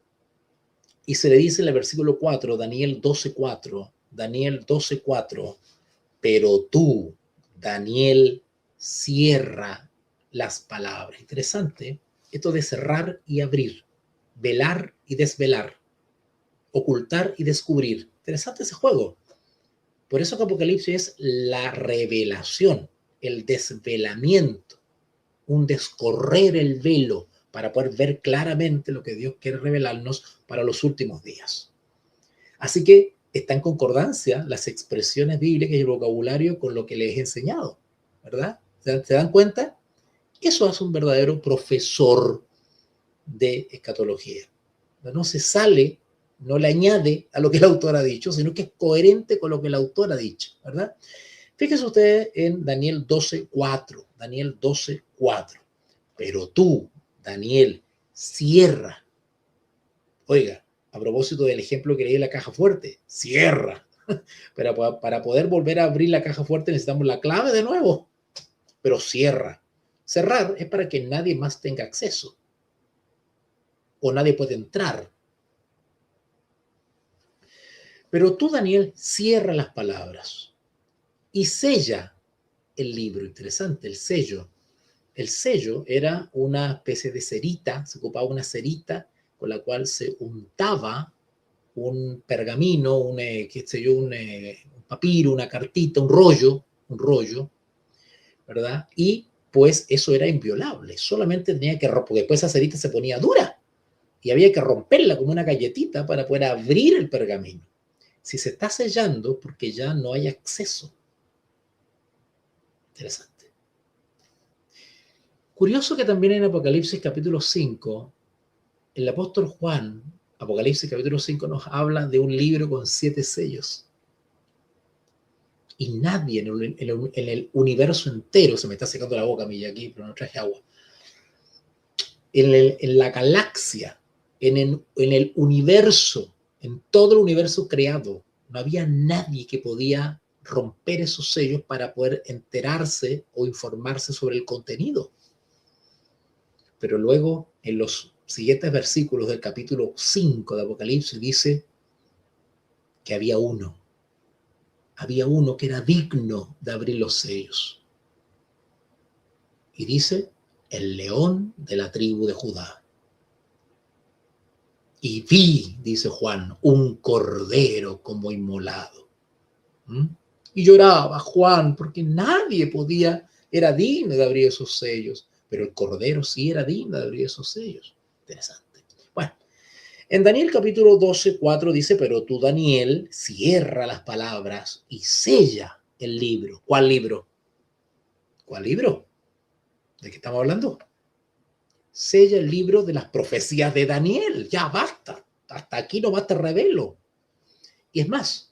y se le dice en el versículo 4, Daniel 12:4, pero tú, Daniel, cierra las palabras. Interesante esto de cerrar y abrir, velar y desvelar, ocultar y descubrir. Interesante ese juego. Por eso que Apocalipsis es la revelación, el desvelamiento, un descorrer el velo para poder ver claramente lo que Dios quiere revelarnos para los últimos días. Así que está en concordancia las expresiones bíblicas y el vocabulario con lo que les he enseñado, ¿verdad? ¿Se dan cuenta? Eso hace un verdadero profesor de escatología. No se sale, no le añade a lo que el autor ha dicho, sino que es coherente con lo que el autor ha dicho, ¿verdad? Fíjense ustedes en Daniel 12:4. Daniel 12:4. Pero tú, Daniel, cierra. Oiga, a propósito del ejemplo que leí en la caja fuerte, cierra. Pero para poder volver a abrir la caja fuerte necesitamos la clave de nuevo. Pero cierra. Cerrar es para que nadie más tenga acceso. O nadie puede entrar. Pero tú, Daniel, cierra las palabras y sella el libro. Interesante, el sello. El sello era una especie de cerita, se ocupaba una cerita con la cual se untaba un pergamino, un papiro, una cartita, un rollo, ¿verdad? Y pues eso era inviolable, solamente tenía que romper, porque después esa cerita se ponía dura y había que romperla como una galletita para poder abrir el pergamino. Si se está sellando, porque ya no hay acceso. Interesante. Curioso que también en Apocalipsis capítulo 5, el apóstol Juan, Apocalipsis capítulo 5, nos habla de un libro con 7 sellos. Y nadie en el universo entero, se me está secando la boca a mí aquí, pero no traje agua, en la galaxia, en el universo, en todo el universo creado, no había nadie que podía romper esos sellos para poder enterarse o informarse sobre el contenido. Pero luego, en los siguientes versículos del capítulo 5 de Apocalipsis, dice que había uno había uno que era digno de abrir los sellos. Y dice, el león de la tribu de Judá. Y vi, dice Juan, un cordero como inmolado. ¿Mm? Y lloraba Juan porque nadie era digno de abrir esos sellos, pero el cordero sí era digno de abrir esos sellos. Interesante. Bueno, en Daniel capítulo 12, 4 dice, pero tú, Daniel, cierra las palabras y sella el libro. ¿Cuál libro? ¿Cuál libro? ¿De qué estamos hablando? Sella el libro de las profecías de Daniel. Ya basta. Hasta aquí no te revelo. Y es más,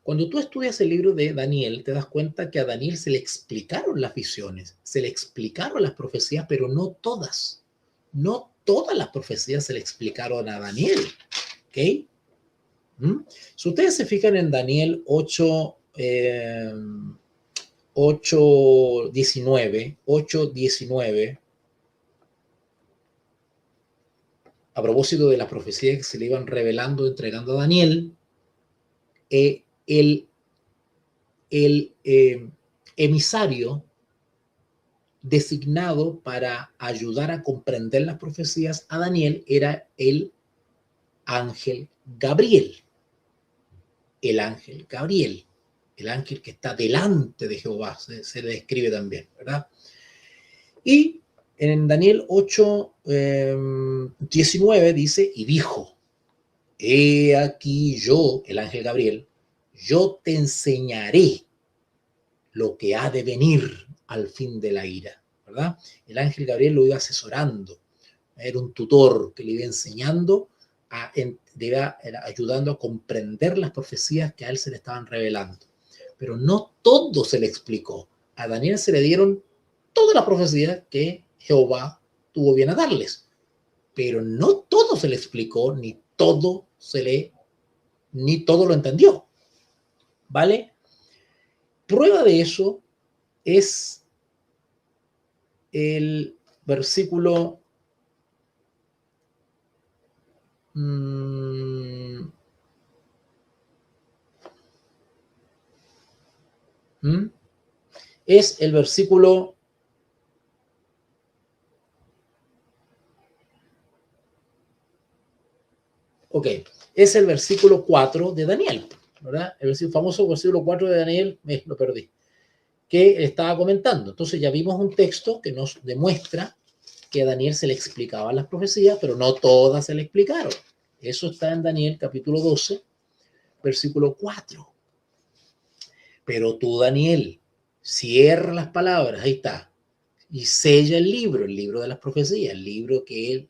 cuando tú estudias el libro de Daniel, te das cuenta que a Daniel se le explicaron las visiones, se le explicaron las profecías, pero no todas. No todas las profecías se le explicaron a Daniel. ¿Ok? Si ustedes se fijan en Daniel 8, 19, a propósito de las profecías que se le iban revelando, entregando a Daniel, el emisario designado para ayudar a comprender las profecías a Daniel era el ángel Gabriel. El ángel Gabriel, el ángel que está delante de Jehová, se le describe también, ¿verdad? Y en Daniel 8, 19 dice, y dijo, he aquí yo, el ángel Gabriel, yo te enseñaré lo que ha de venir al fin de la ira, ¿verdad? El ángel Gabriel lo iba asesorando, era un tutor que le iba enseñando, le iba ayudando a comprender las profecías que a él se le estaban revelando. Pero no todo se le explicó. A Daniel se le dieron todas las profecías que Jehová tuvo bien a darles, pero no todo se le explicó, ni todo lo entendió, ¿vale? Prueba de eso es el versículo es el versículo es el versículo 4 de Daniel, ¿verdad? El famoso versículo 4 de Daniel, lo perdí, que estaba comentando. Entonces ya vimos un texto que nos demuestra que a Daniel se le explicaban las profecías, pero no todas se le explicaron. Eso está en Daniel capítulo 12, versículo 4. Pero tú, Daniel, cierra las palabras, ahí está, y sella el libro de las profecías, el libro que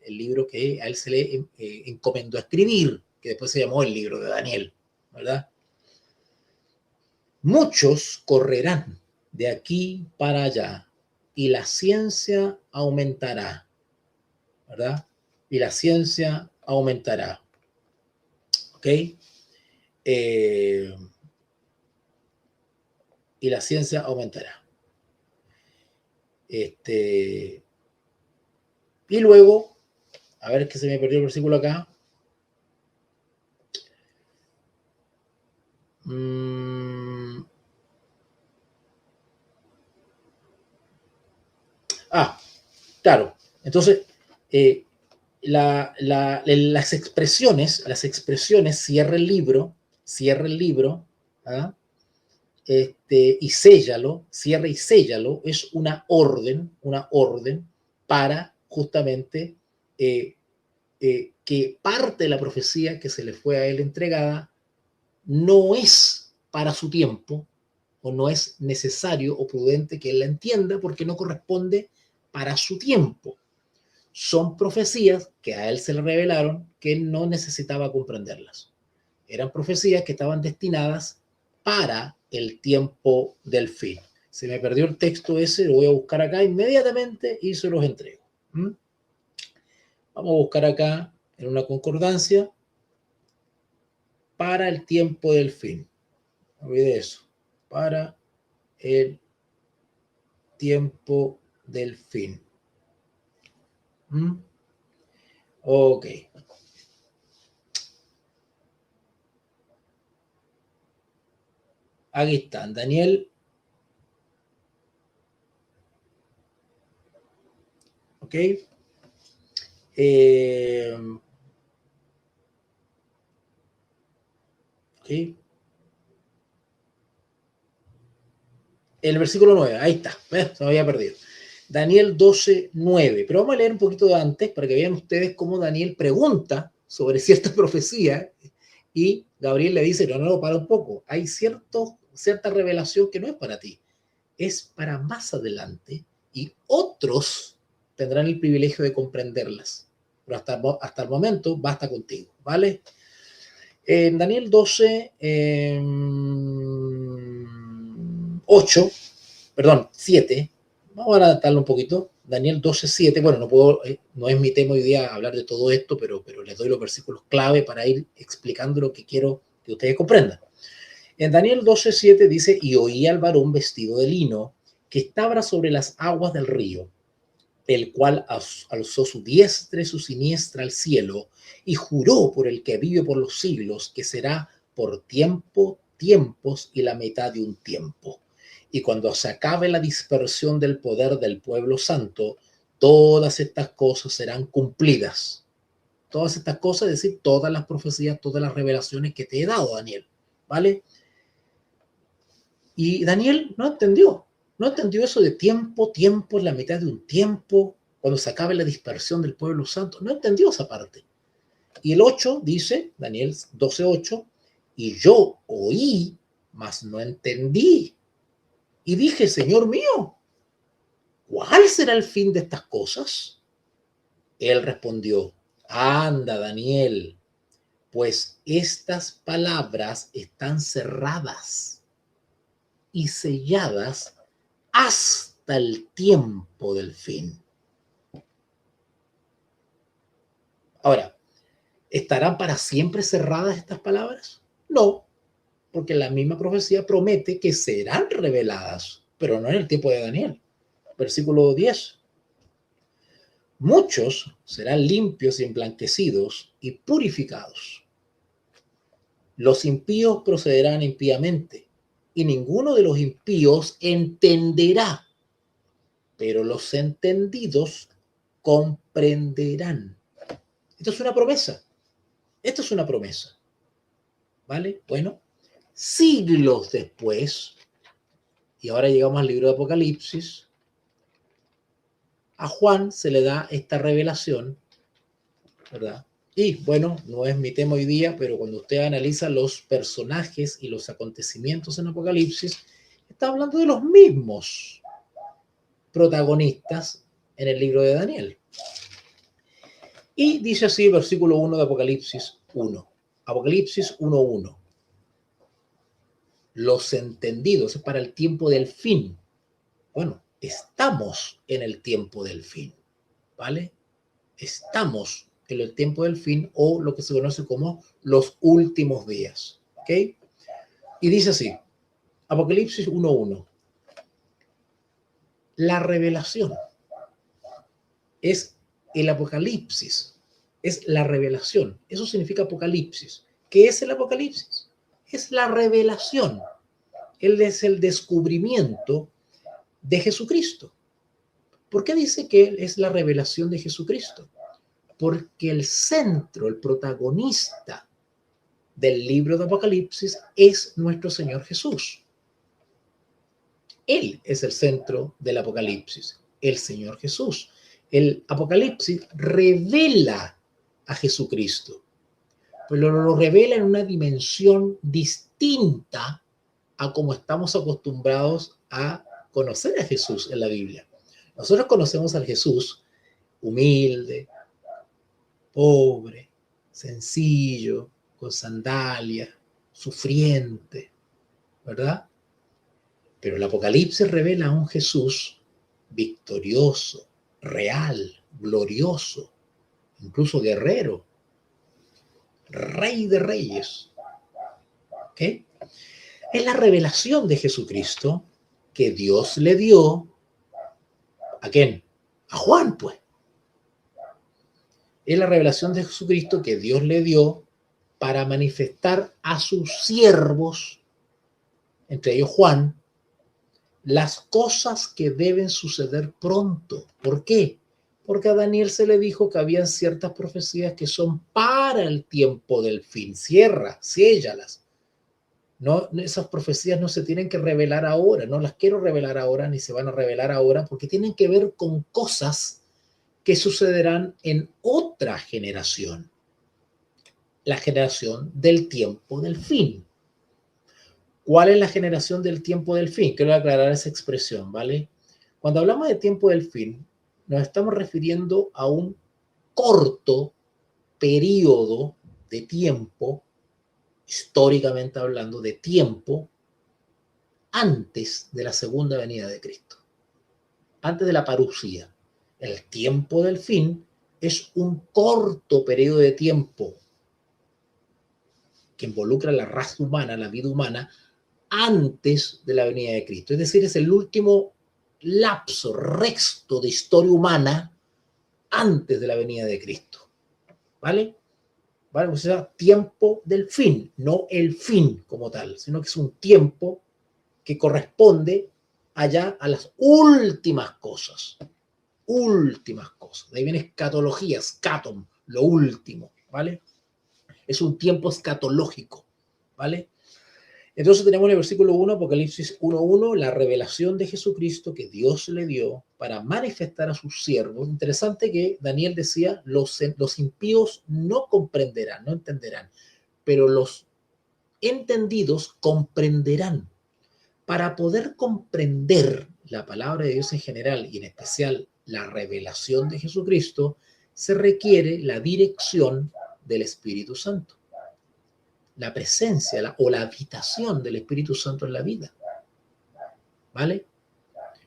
a él se le encomendó a escribir, que después se llamó el libro de Daniel, ¿verdad? Muchos correrán de aquí para allá y la ciencia aumentará, ¿verdad? Y la ciencia aumentará, ¿ok? Y la ciencia aumentará. Y luego, a ver, que se me perdió el versículo acá. Claro. Entonces, las expresiones, cierra el libro, ¿ah? Y séllalo, cierra y séllalo, es una orden para justamente que parte de la profecía que se le fue a él entregada no es para su tiempo, o no es necesario o prudente que él la entienda porque no corresponde para su tiempo. Son profecías que a él se le revelaron que no necesitaba comprenderlas. Eran profecías que estaban destinadas para el tiempo del fin. Se me perdió el texto ese, lo voy a buscar acá inmediatamente y se los entrego. Vamos a buscar acá en una concordancia para el tiempo del fin. No olvide eso. Para el tiempo del fin. Ok. Aquí están, Daniel. Ok. Ok. El versículo 9, ahí está, se me había perdido. Daniel 12, 9. Pero vamos a leer un poquito de antes para que vean ustedes cómo Daniel pregunta sobre cierta profecía y Gabriel le dice, no, para un poco. Hay cierta revelación que no es para ti, es para más adelante y otros tendrán el privilegio de comprenderlas. Pero hasta el momento basta contigo, ¿vale? En Daniel 12, 8, perdón, 7, vamos a adaptarlo un poquito. Daniel 12, 7, bueno, no es mi tema hoy día hablar de todo esto, pero les doy los versículos clave para ir explicando lo que quiero que ustedes comprendan. En Daniel 12, 7 dice, y oí al varón vestido de lino que estaba sobre las aguas del río, el cual alzó su diestra y su siniestra al cielo y juró por el que vive por los siglos que será por tiempos y la mitad de un tiempo. Y cuando se acabe la dispersión del poder del pueblo santo, todas estas cosas serán cumplidas. Todas estas cosas, es decir, todas las profecías, todas las revelaciones que te he dado, Daniel. ¿Vale? Y Daniel no entendió eso de tiempo en la mitad de un tiempo, cuando se acabe la dispersión del pueblo santo. No entendió esa parte. Y el 8 dice, Daniel 12:8, y yo oí, mas no entendí. Y dije, Señor mío, ¿cuál será el fin de estas cosas? Él respondió, anda, Daniel, pues estas palabras están cerradas y selladas hasta el tiempo del fin. Ahora, ¿estarán para siempre cerradas estas palabras? No, porque la misma profecía promete que serán reveladas, pero no en el tiempo de Daniel. Versículo 10. Muchos serán limpios y emblanquecidos y purificados. Los impíos procederán impíamente, y ninguno de los impíos entenderá, pero los entendidos comprenderán. Esto es una promesa. Esto es una promesa. ¿Vale? Bueno, siglos después, y ahora llegamos al libro de Apocalipsis, a Juan se le da esta revelación, ¿verdad? Y bueno, no es mi tema hoy día, pero cuando usted analiza los personajes y los acontecimientos en Apocalipsis, está hablando de los mismos protagonistas en el libro de Daniel. Y dice así, versículo 1 de Apocalipsis 1. Apocalipsis 1:1. Los entendidos es para el tiempo del fin. Bueno, estamos en el tiempo del fin, ¿vale? Estamos en el tiempo del fin, o lo que se conoce como los últimos días, ¿ok? Y dice así, Apocalipsis 1:1. La revelación es el Apocalipsis, es la revelación. Eso significa Apocalipsis. ¿Qué es el Apocalipsis? Es la revelación. Él es el descubrimiento de Jesucristo. ¿Por qué dice que es la revelación de Jesucristo? Porque el centro, el protagonista del libro de Apocalipsis es nuestro Señor Jesús. Él es el centro del Apocalipsis, el Señor Jesús. El Apocalipsis revela a Jesucristo, pero lo revela en una dimensión distinta a como estamos acostumbrados a conocer a Jesús en la Biblia. Nosotros conocemos al Jesús humilde, pobre, sencillo, con sandalias, sufriente, ¿verdad? Pero el Apocalipsis revela a un Jesús victorioso, real, glorioso, incluso guerrero, rey de reyes. ¿Ok? Es la revelación de Jesucristo que Dios le dio. ¿A quién? A Juan, pues. Es la revelación de Jesucristo que Dios le dio para manifestar a sus siervos entre ellos Juan, las cosas que deben suceder pronto. ¿Por qué? Porque a Daniel se le dijo que habían ciertas profecías que son para el tiempo del fin. Cierra, séllalas. No, esas profecías no se tienen que revelar ahora, no las quiero revelar ahora ni se van a revelar ahora porque tienen que ver con cosas que sucederán en otra generación, la generación del tiempo del fin. ¿Cuál es la generación del tiempo del fin? Quiero aclarar esa expresión, ¿vale? Cuando hablamos de tiempo del fin, nos estamos refiriendo a un corto periodo de tiempo, históricamente hablando, de tiempo antes de la segunda venida de Cristo, antes de la parusía. El tiempo del fin es un corto periodo de tiempo que involucra la raza humana, la vida humana, antes de la venida de Cristo. Es decir, es el último lapso, resto de historia humana antes de la venida de Cristo. ¿Vale? ¿Vale? O sea, tiempo del fin, no el fin como tal, sino que es un tiempo que corresponde allá a las últimas cosas. Últimas cosas. De ahí viene escatología, scatom, lo último, ¿vale? Es un tiempo escatológico, ¿vale? Entonces tenemos en el versículo 1, Apocalipsis 1:1, la revelación de Jesucristo que Dios le dio para manifestar a sus siervos. Interesante que Daniel decía, los impíos no comprenderán, no entenderán, pero los entendidos comprenderán. Para poder comprender la palabra de Dios en general y en especial la revelación de Jesucristo, se requiere la dirección del Espíritu Santo. La presencia o la habitación del Espíritu Santo en la vida. ¿Vale?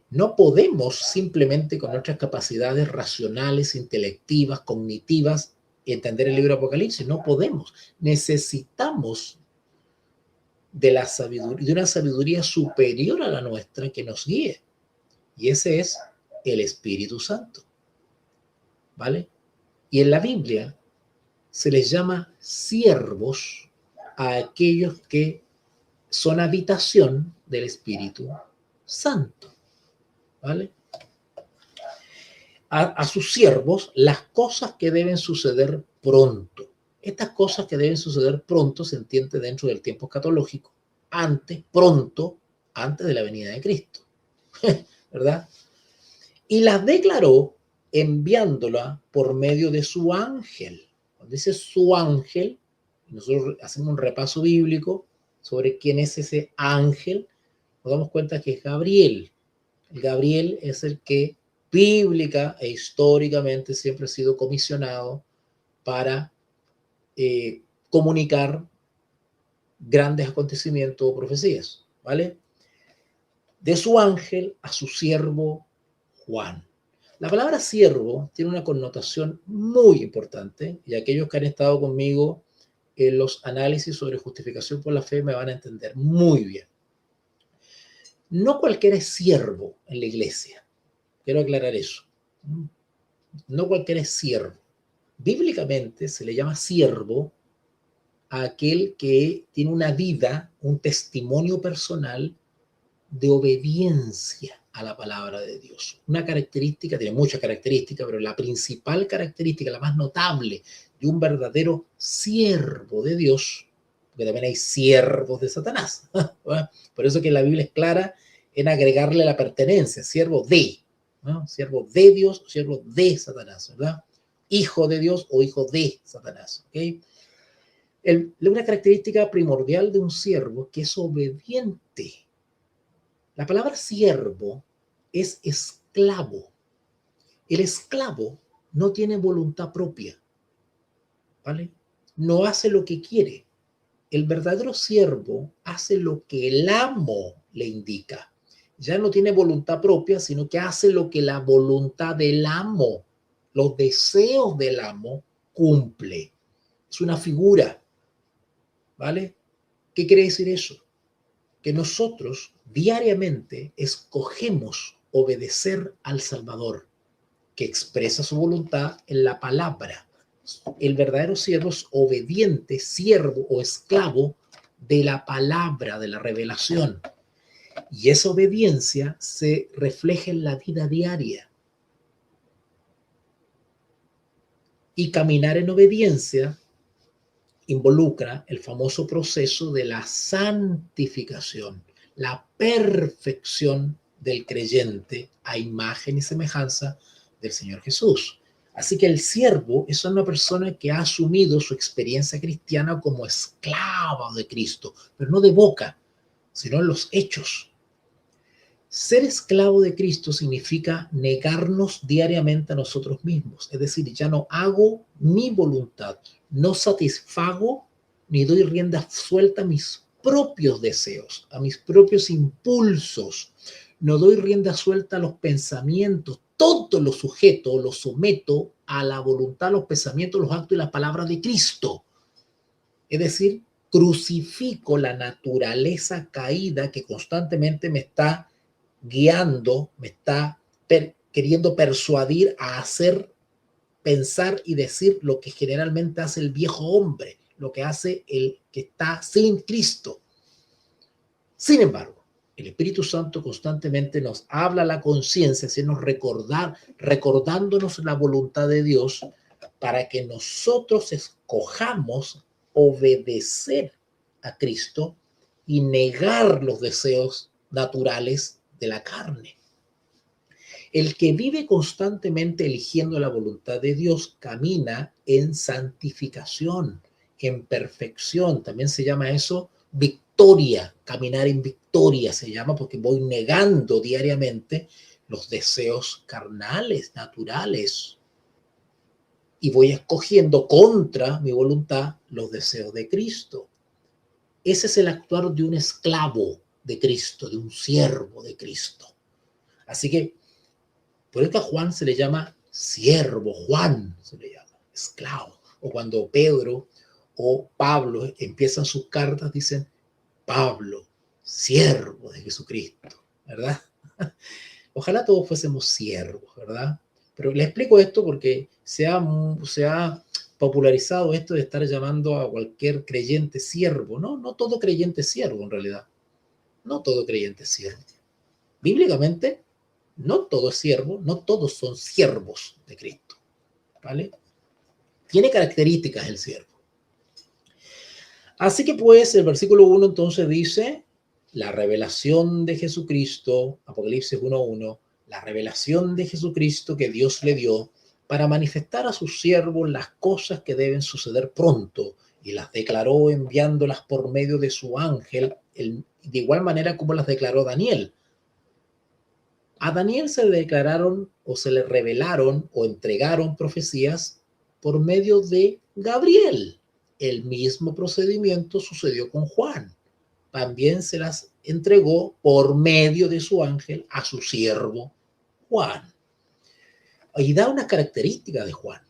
No podemos simplemente con nuestras capacidades racionales, intelectivas, cognitivas, entender el libro de Apocalipsis. No podemos. Necesitamos de una sabiduría superior a la nuestra que nos guíe. Y ese es el Espíritu Santo. ¿Vale? Y en la Biblia se les llama siervos a aquellos que son habitación del Espíritu Santo. ¿Vale? A sus siervos las cosas que deben suceder pronto. Estas cosas que deben suceder pronto se entiende dentro del tiempo escatológico, pronto, antes de la venida de Cristo. ¿Verdad? Y las declaró enviándola por medio de su ángel. Cuando dice su ángel, nosotros hacemos un repaso bíblico sobre quién es ese ángel, nos damos cuenta que es Gabriel. El Gabriel es el que bíblica e históricamente siempre ha sido comisionado para comunicar grandes acontecimientos o profecías, ¿vale? De su ángel a su siervo Juan. La palabra siervo tiene una connotación muy importante y aquellos que han estado conmigo en los análisis sobre justificación por la fe me van a entender muy bien. No cualquiera es siervo en la iglesia. Quiero aclarar eso. No cualquiera es siervo. Bíblicamente se le llama siervo a aquel que tiene una vida, un testimonio personal de obediencia a la palabra de Dios. Una característica, tiene muchas características, pero la principal característica, la más notable de un verdadero siervo de Dios, porque también hay siervos de Satanás. Por eso que la Biblia es clara en agregarle la pertenencia, siervo de, ¿no? Siervo de Dios, siervo de Satanás, ¿verdad? Hijo de Dios o hijo de Satanás, ¿ok? Una característica primordial de un siervo que es obediente. La palabra siervo es esclavo. El esclavo no tiene voluntad propia, ¿vale? No hace lo que quiere. El verdadero siervo hace lo que el amo le indica. Ya no tiene voluntad propia, sino que hace lo que la voluntad del amo, los deseos del amo, cumple. Es una figura, ¿vale? ¿Qué quiere decir eso? Que nosotros diariamente escogemos obedecer al Salvador, que expresa su voluntad en la palabra. El verdadero siervo es obediente, siervo o esclavo de la palabra, de la revelación. Y esa obediencia se refleja en la vida diaria. Y caminar en obediencia involucra el famoso proceso de la santificación, la perfección del creyente a imagen y semejanza del Señor Jesús. Así que el siervo es una persona que ha asumido su experiencia cristiana como esclavo de Cristo, pero no de boca, sino en los hechos. Ser esclavo de Cristo significa negarnos diariamente a nosotros mismos, es decir, ya no hago mi voluntad, no satisfago ni doy rienda suelta a mis propios deseos, a mis propios impulsos, no doy rienda suelta a los pensamientos, todo lo sujeto, lo someto a la voluntad, los pensamientos, los actos y las palabras de Cristo. Es decir, crucifico la naturaleza caída que constantemente me está guiando, me está queriendo persuadir a hacer, pensar y decir lo que generalmente hace el viejo hombre, lo que hace el que está sin Cristo. Sin embargo, el Espíritu Santo constantemente nos habla a la conciencia, haciéndonos recordándonos la voluntad de Dios para que nosotros escojamos obedecer a Cristo y negar los deseos naturales de la carne. El que vive constantemente eligiendo la voluntad de Dios camina en santificación, en perfección. También se llama eso victoria, caminar en victoria se llama, porque voy negando diariamente los deseos carnales, naturales, y voy escogiendo contra mi voluntad los deseos de Cristo. Ese es el actuar de un esclavo de Cristo, de un siervo de Cristo. Así que por eso a Juan se le llama siervo, Juan se le llama esclavo. O cuando Pedro o Pablo empiezan sus cartas, dicen Pablo, siervo de Jesucristo, ¿verdad? Ojalá todos fuésemos siervos, ¿verdad? Pero le explico esto porque se ha popularizado esto de estar llamando a cualquier creyente siervo. No todo creyente es siervo en realidad. No todo creyente es siervo. Bíblicamente, no todo es siervo, no todos son siervos de Cristo, ¿vale? Tiene características el siervo. Así que pues el versículo 1 entonces dice, la revelación de Jesucristo, Apocalipsis 1:1, la revelación de Jesucristo que Dios le dio para manifestar a sus siervos las cosas que deben suceder pronto, y las declaró enviándolas por medio de su ángel, de igual manera como las declaró Daniel. A Daniel se le declararon o se le revelaron o entregaron profecías por medio de Gabriel. El mismo procedimiento sucedió con Juan. También se las entregó por medio de su ángel a su siervo Juan. Y da unas características de Juan.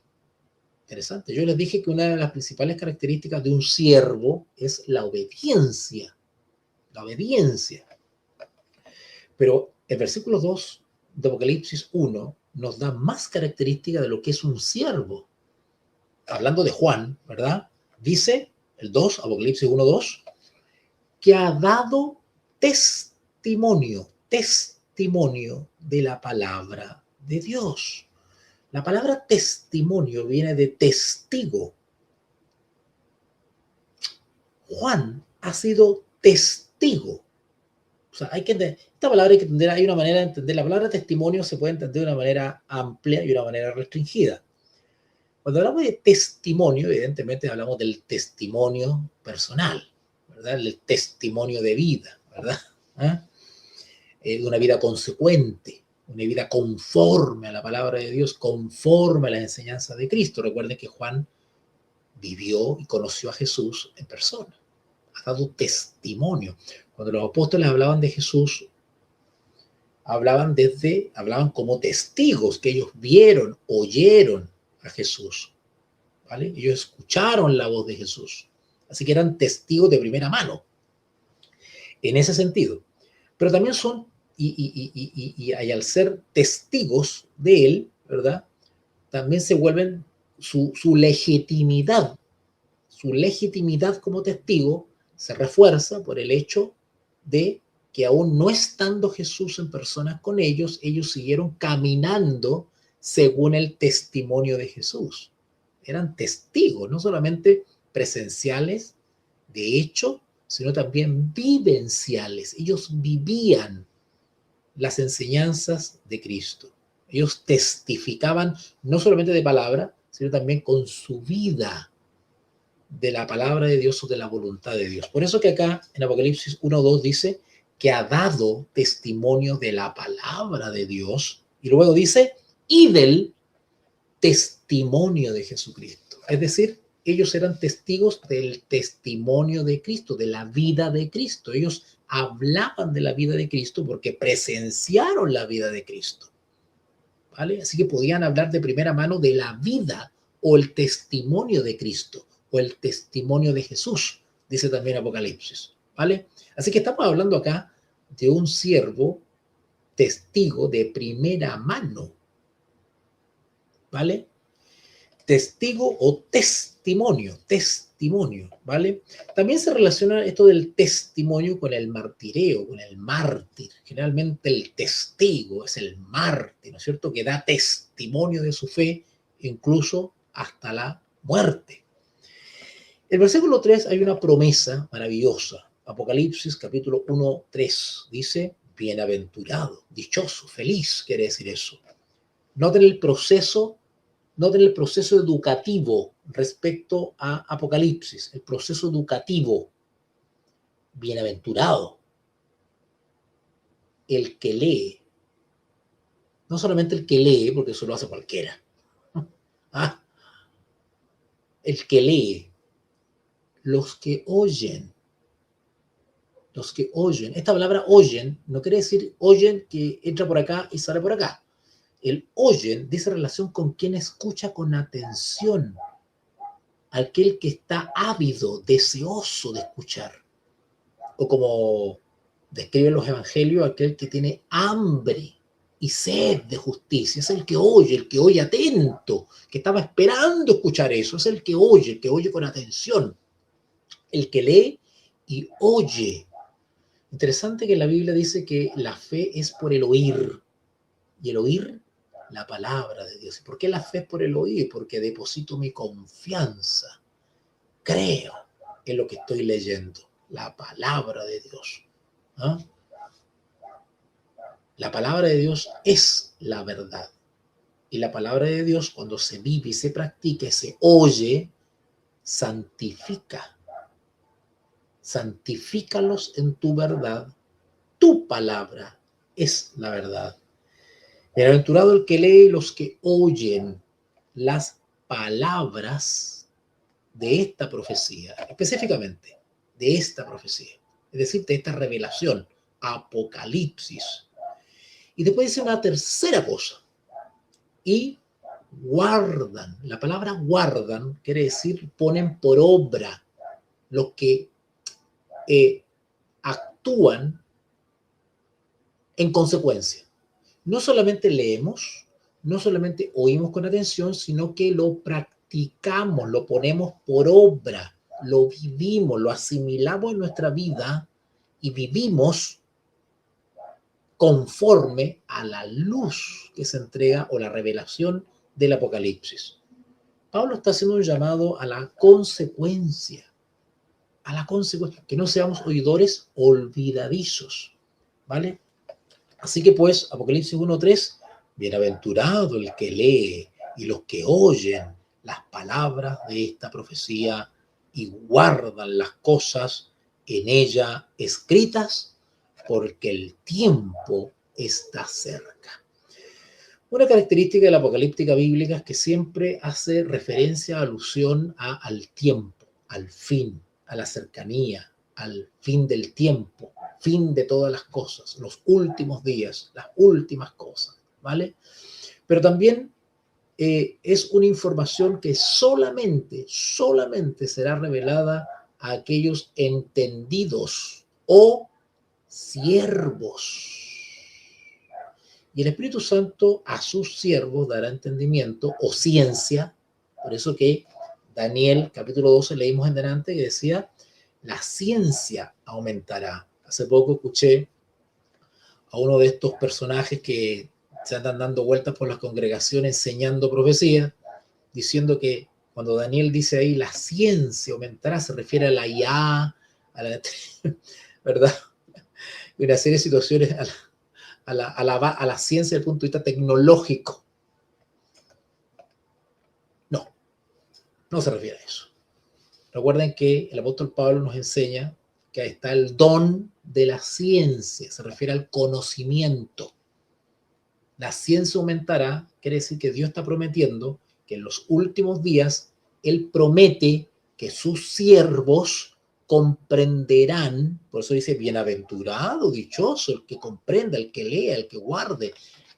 Interesante. Yo les dije que una de las principales características de un siervo es la obediencia. La obediencia. Pero el versículo 2 de Apocalipsis 1 nos da más características de lo que es un siervo. Hablando de Juan, ¿verdad? Dice el 2, Apocalipsis 1:2, que ha dado testimonio de la palabra de Dios. La palabra testimonio viene de testigo. Juan ha sido testigo. O sea, esta palabra hay que entender, hay una manera de entender. La palabra testimonio se puede entender de una manera amplia y una manera restringida. Cuando hablamos de testimonio, evidentemente hablamos del testimonio personal, ¿verdad? El testimonio de vida, ¿verdad? De una vida consecuente, una vida conforme a la palabra de Dios, conforme a las enseñanzas de Cristo. Recuerden que Juan vivió y conoció a Jesús en persona. Ha dado testimonio. Cuando los apóstoles hablaban de Jesús, hablaban como testigos, que ellos vieron, oyeron a Jesús, ¿vale? Ellos escucharon la voz de Jesús. Así que eran testigos de primera mano, en ese sentido. Pero también son, y al ser testigos de él, ¿verdad? También se vuelven su legitimidad como testigo se refuerza por el hecho de que aún no estando Jesús en personas con ellos, ellos siguieron caminando según el testimonio de Jesús. Eran testigos, no solamente presenciales de hecho, sino también vivenciales. Ellos vivían las enseñanzas de Cristo. Ellos testificaban no solamente de palabra, sino también con su vida de la palabra de Dios o de la voluntad de Dios. Por eso que acá en Apocalipsis 1:2 dice que ha dado testimonio de la palabra de Dios, y luego dice, y del testimonio de Jesucristo. Es decir, ellos eran testigos del testimonio de Cristo, de la vida de Cristo. Ellos hablaban de la vida de Cristo porque presenciaron la vida de Cristo, ¿vale? Así que podían hablar de primera mano de la vida o el testimonio de Cristo o el testimonio de Jesús, dice también Apocalipsis, ¿vale? Así que estamos hablando acá de un siervo testigo de primera mano, ¿vale? Testigo o testimonio, ¿vale? También se relaciona esto del testimonio con el martireo, con el mártir. Generalmente el testigo es el mártir, ¿no es cierto?, que da testimonio de su fe, incluso hasta la muerte. En el versículo 3 hay una promesa maravillosa. Apocalipsis capítulo 1:3 dice, bienaventurado, dichoso, feliz, quiere decir eso. Noten el proceso educativo respecto a Apocalipsis, el proceso educativo. Bienaventurado, el que lee, no solamente el que lee, porque eso lo hace cualquiera, el que lee, los que oyen. Esta palabra oyen no quiere decir oyen que entra por acá y sale por acá. El oyen dice relación con quien escucha con atención, aquel que está ávido, deseoso de escuchar. O como describen los evangelios, aquel que tiene hambre y sed de justicia. Es el que oye atento, que estaba esperando escuchar eso. Es el que oye con atención. El que lee y oye. Interesante que la Biblia dice que la fe es por el oír. Y el oír, la palabra de Dios. ¿Y por qué la fe es por el oír? Porque deposito mi confianza. Creo en lo que estoy leyendo. La palabra de Dios. ¿Ah? La palabra de Dios es la verdad. Y la palabra de Dios, cuando se vive y se practica y se oye, santifica. Santifícalos en tu verdad. Tu palabra es la verdad. Bienaventurado el que lee y los que oyen las palabras de esta profecía, específicamente de esta profecía, es decir, de esta revelación, Apocalipsis. Y después dice una tercera cosa, y guardan. La palabra guardan quiere decir ponen por obra, los que actúan en consecuencia. No solamente leemos, no solamente oímos con atención, sino que lo practicamos, lo ponemos por obra, lo vivimos, lo asimilamos en nuestra vida y vivimos conforme a la luz que se entrega o la revelación del Apocalipsis. Pablo está haciendo un llamado a la consecuencia, que no seamos oidores olvidadizos, ¿vale? Así que pues, Apocalipsis 1:3, bienaventurado el que lee y los que oyen las palabras de esta profecía y guardan las cosas en ella escritas, porque el tiempo está cerca. Una característica de la apocalíptica bíblica es que siempre hace referencia, alusión al tiempo, al fin, a la cercanía, al fin del tiempo, fin de todas las cosas, los últimos días, las últimas cosas, ¿vale? Pero también es una información que solamente será revelada a aquellos entendidos o siervos. Y el Espíritu Santo a sus siervos dará entendimiento o ciencia. Por eso que Daniel, capítulo 12, leímos en delante que decía la ciencia aumentará. Hace poco escuché a uno de estos personajes que se andan dando vueltas por las congregaciones enseñando profecía, diciendo que cuando Daniel dice ahí la ciencia aumentará, se refiere a la IA, a la, ¿verdad? Y una serie de situaciones a la ciencia desde el punto de vista tecnológico. No se refiere a eso. Recuerden que el apóstol Pablo nos enseña que ahí está el don de la ciencia, se refiere al conocimiento. La ciencia aumentará, quiere decir que Dios está prometiendo que en los últimos días Él promete que sus siervos comprenderán, por eso dice bienaventurado, dichoso, el que comprenda, el que lea, el que guarde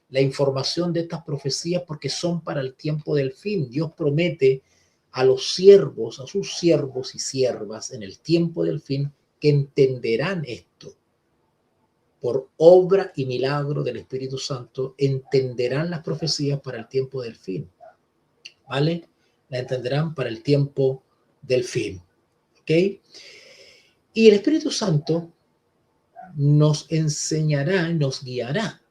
la información de estas profecías porque son para el tiempo del fin. Dios promete a los siervos, a sus siervos y siervas en el tiempo del fin que entenderán esto. Por obra y milagro del Espíritu Santo, entenderán las profecías para el tiempo del fin. ¿Vale? La entenderán para el tiempo del fin. ¿Ok? Y el Espíritu Santo nos enseñará, nos guiará.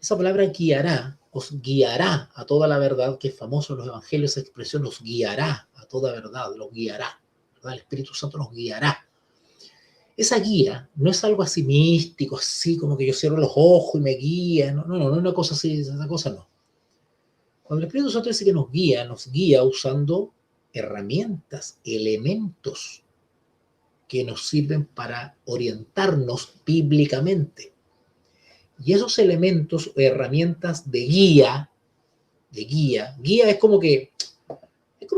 Esa palabra guiará, os guiará a toda la verdad, que es famoso en los evangelios, esa expresión, nos guiará a toda verdad, los guiará. ¿Verdad? El Espíritu Santo nos guiará. Esa guía no es algo así místico, así como que yo cierro los ojos y me guía. No es una cosa así, esa cosa no. Cuando el Espíritu Santo dice que nos guía usando herramientas, elementos que nos sirven para orientarnos bíblicamente. Y esos elementos o herramientas de guía es como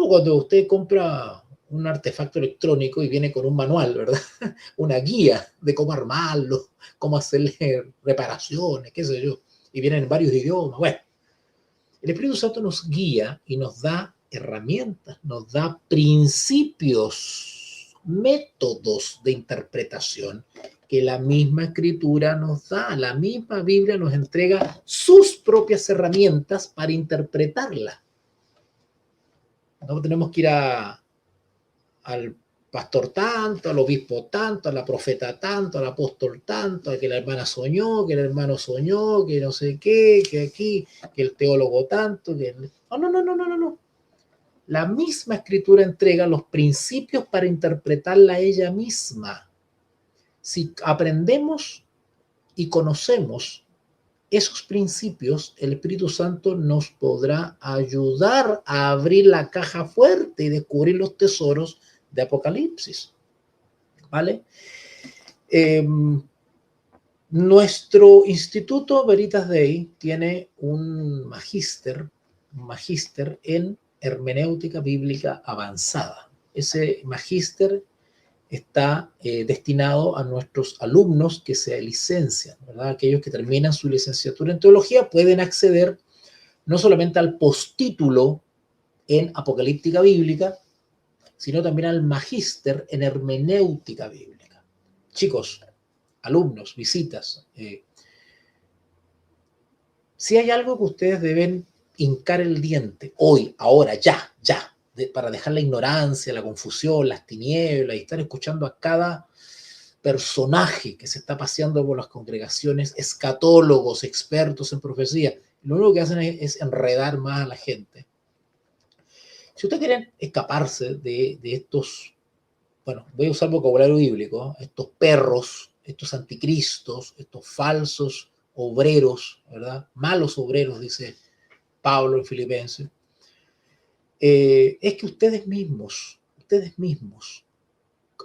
cuando usted compra un artefacto electrónico y viene con un manual, ¿verdad? Una guía de cómo armarlo, cómo hacerle reparaciones, qué sé yo, y vienen en varios idiomas. Bueno, el Espíritu Santo nos guía y nos da herramientas, nos da principios, métodos de interpretación que la misma Escritura nos da. La misma Biblia nos entrega sus propias herramientas para interpretarla. No tenemos que ir al pastor tanto, al obispo tanto, a la profeta tanto, al apóstol tanto, a que la hermana soñó, que el hermano soñó, que no sé qué, que aquí, que el teólogo tanto. Que... No. La misma Escritura entrega los principios para interpretarla ella misma. Si aprendemos y conocemos esos principios, el Espíritu Santo nos podrá ayudar a abrir la caja fuerte y descubrir los tesoros de Apocalipsis. ¿Vale? Nuestro Instituto Veritas Dei tiene un magíster en hermenéutica bíblica avanzada. Ese magíster está destinado a nuestros alumnos que se licencian, ¿verdad? Aquellos que terminan su licenciatura en teología pueden acceder no solamente al postítulo en apocalíptica bíblica, sino también al magíster en hermenéutica bíblica. Chicos, alumnos, visitas, si hay algo que ustedes deben hincar el diente hoy, ahora, ya, para dejar la ignorancia, la confusión, las tinieblas y estar escuchando a cada personaje que se está paseando por las congregaciones, escatólogos, expertos en profecía, lo único que hacen es enredar más a la gente. Si ustedes quieren escaparse de estos, bueno, voy a usar vocabulario bíblico, estos perros, estos anticristos, estos falsos obreros, ¿verdad? Malos obreros, dice Pablo en Filipenses, es que ustedes mismos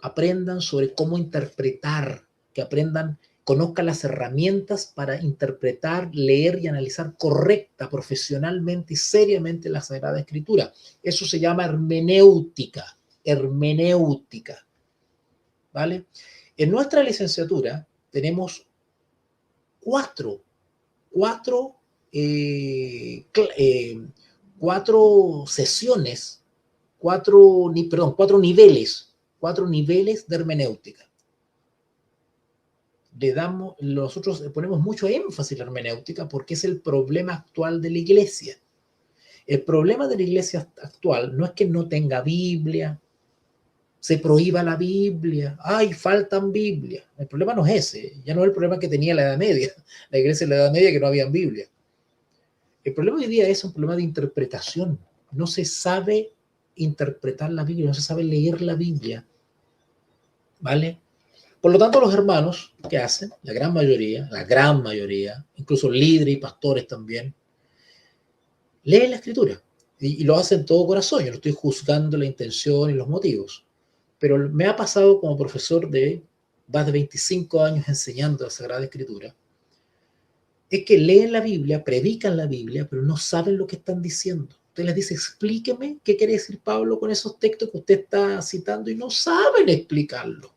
aprendan sobre cómo interpretar, que aprendan, conozcan las herramientas para interpretar, leer y analizar correcta, profesionalmente y seriamente la Sagrada Escritura. Eso se llama hermenéutica, ¿vale? En nuestra licenciatura tenemos cuatro sesiones, cuatro niveles de hermenéutica. Nosotros ponemos mucho énfasis en la hermenéutica porque es el problema actual de la iglesia. El problema de la iglesia actual no es que no tenga Biblia, se prohíba la Biblia. ¡Ay, faltan Biblias! El problema no es ese, ya no es el problema que tenía la Edad Media, la iglesia de la Edad Media, que no había Biblia. El problema hoy día es un problema de interpretación. No se sabe interpretar la Biblia, no se sabe leer la Biblia, ¿vale? Por lo tanto, los hermanos, ¿qué hacen? La gran mayoría, incluso líderes y pastores también, leen la Escritura y lo hacen de todo corazón. Yo no estoy juzgando la intención y los motivos, pero me ha pasado como profesor de más de 25 años enseñando la Sagrada Escritura, es que leen la Biblia, predican la Biblia, pero no saben lo que están diciendo. Usted les dice, explíqueme qué quiere decir Pablo con esos textos que usted está citando, y no saben explicarlo.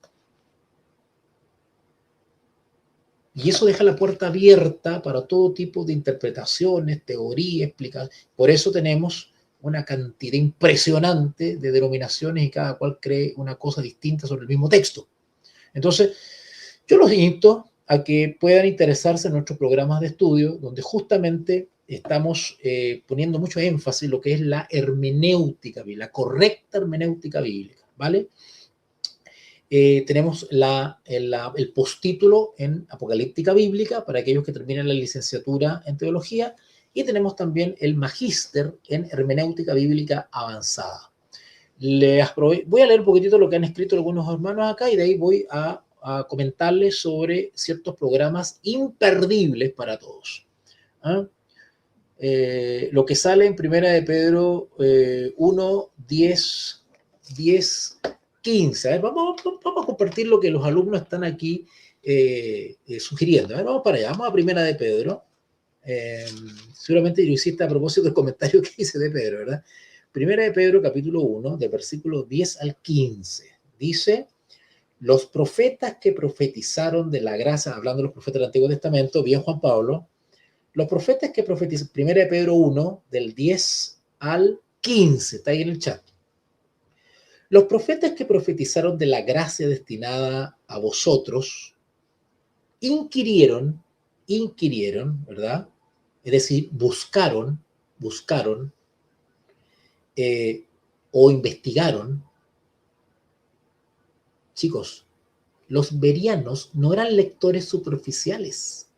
Y eso deja la puerta abierta para todo tipo de interpretaciones, teorías, explicaciones. Por eso tenemos una cantidad impresionante de denominaciones y cada cual cree una cosa distinta sobre el mismo texto. Entonces, yo los invito a que puedan interesarse en nuestros programas de estudio, donde justamente estamos poniendo mucho énfasis en lo que es la hermenéutica, la correcta hermenéutica bíblica, ¿vale? Tenemos el postítulo en Apocalíptica Bíblica para aquellos que terminan la licenciatura en Teología, y tenemos también el Magíster en Hermenéutica Bíblica Avanzada. Voy a leer un poquitito lo que han escrito algunos hermanos acá, y de ahí voy a comentarles sobre ciertos programas imperdibles para todos. Lo que sale en Primera de Pedro 1, 10, 15. Vamos a compartir lo que los alumnos están aquí sugiriendo. Vamos para allá, vamos a Primera de Pedro. Seguramente yo hiciste a propósito del comentario que hice de Pedro, ¿verdad? Primera de Pedro, capítulo 1, del versículo 10 al 15. Dice: los profetas que profetizaron de la gracia, hablando de los profetas del Antiguo Testamento, bien Juan Pablo, los profetas que profetizaron, Primera de Pedro 1, del 10 al 15, está ahí en el chat. Los profetas que profetizaron de la gracia destinada a vosotros, inquirieron, ¿verdad? Es decir, buscaron, o investigaron. Chicos, los bereanos no eran lectores superficiales.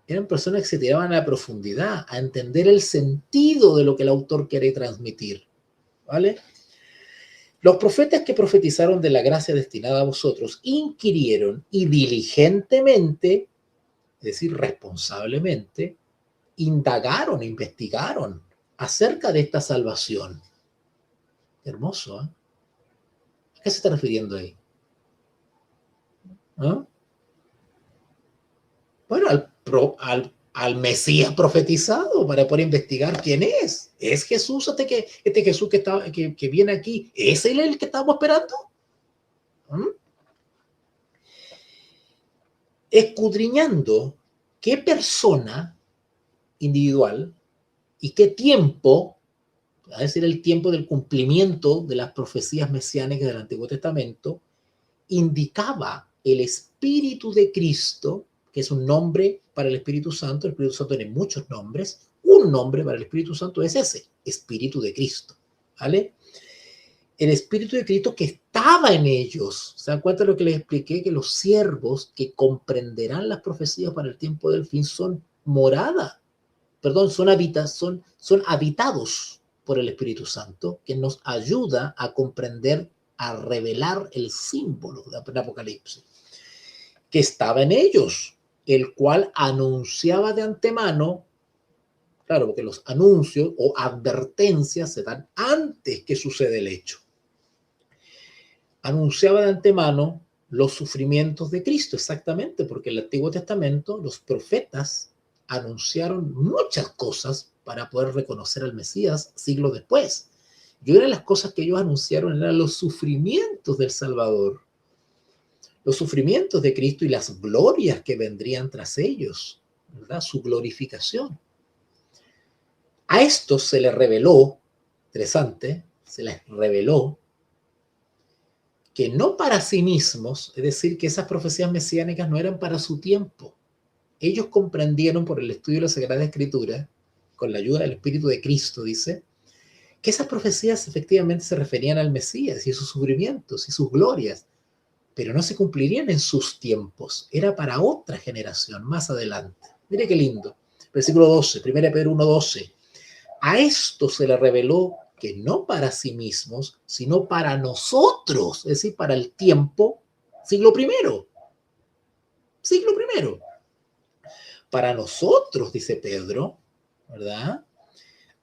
Eran personas que se tiraban a la profundidad, a entender el sentido de lo que el autor quiere transmitir, ¿vale? Los profetas que profetizaron de la gracia destinada a vosotros inquirieron y diligentemente, es decir, responsablemente, indagaron, investigaron acerca de esta salvación. Qué hermoso, ¿eh? ¿A qué se está refiriendo ahí? ¿Ah? Bueno, al Mesías profetizado, para poder investigar quién es. ¿Es Jesús este Jesús que viene aquí? ¿Es él el que estamos esperando? Escudriñando qué persona individual y qué tiempo, es decir, el tiempo del cumplimiento de las profecías mesiánicas del Antiguo Testamento, indicaba el Espíritu de Cristo, que es un nombre para el Espíritu Santo. El Espíritu Santo tiene muchos nombres. Un nombre para el Espíritu Santo es ese, Espíritu de Cristo, ¿vale? El Espíritu de Cristo que estaba en ellos. ¿Se dan cuenta de lo que les expliqué? Que los siervos que comprenderán las profecías para el tiempo del fin son son habitados por el Espíritu Santo, que nos ayuda a comprender, a revelar el símbolo del Apocalipsis, que estaba en ellos, el cual anunciaba de antemano. Claro, porque los anuncios o advertencias se dan antes que sucede el hecho. Anunciaba de antemano los sufrimientos de Cristo, exactamente, porque en el Antiguo Testamento los profetas anunciaron muchas cosas para poder reconocer al Mesías siglos después. Y una de las cosas que ellos anunciaron eran los sufrimientos del Salvador, los sufrimientos de Cristo y las glorias que vendrían tras ellos, ¿verdad? Su glorificación. A estos se les reveló, interesante, se les reveló que no para sí mismos, es decir, que esas profecías mesiánicas no eran para su tiempo. Ellos comprendieron por el estudio de la Sagrada Escritura, con la ayuda del Espíritu de Cristo, dice, que esas profecías efectivamente se referían al Mesías y sus sufrimientos y sus glorias, pero no se cumplirían en sus tiempos, era para otra generación más adelante. Mire qué lindo. Versículo 12, 1 Pedro 1:12. A esto se le reveló que no para sí mismos, sino para nosotros, es decir, para el tiempo, siglo primero. Siglo primero. Para nosotros, dice Pedro, ¿verdad?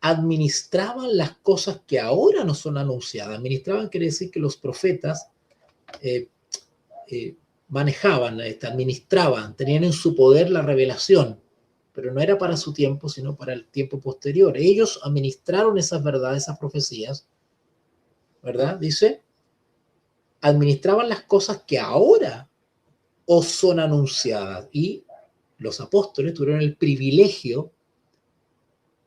Administraban las cosas que ahora no son anunciadas. Administraban quiere decir que los profetas eh, manejaban, administraban, tenían en su poder la revelación, pero no era para su tiempo, sino para el tiempo posterior. Ellos administraron esas verdades, esas profecías, ¿verdad? Dice, administraban las cosas que ahora os son anunciadas. Y los apóstoles tuvieron el privilegio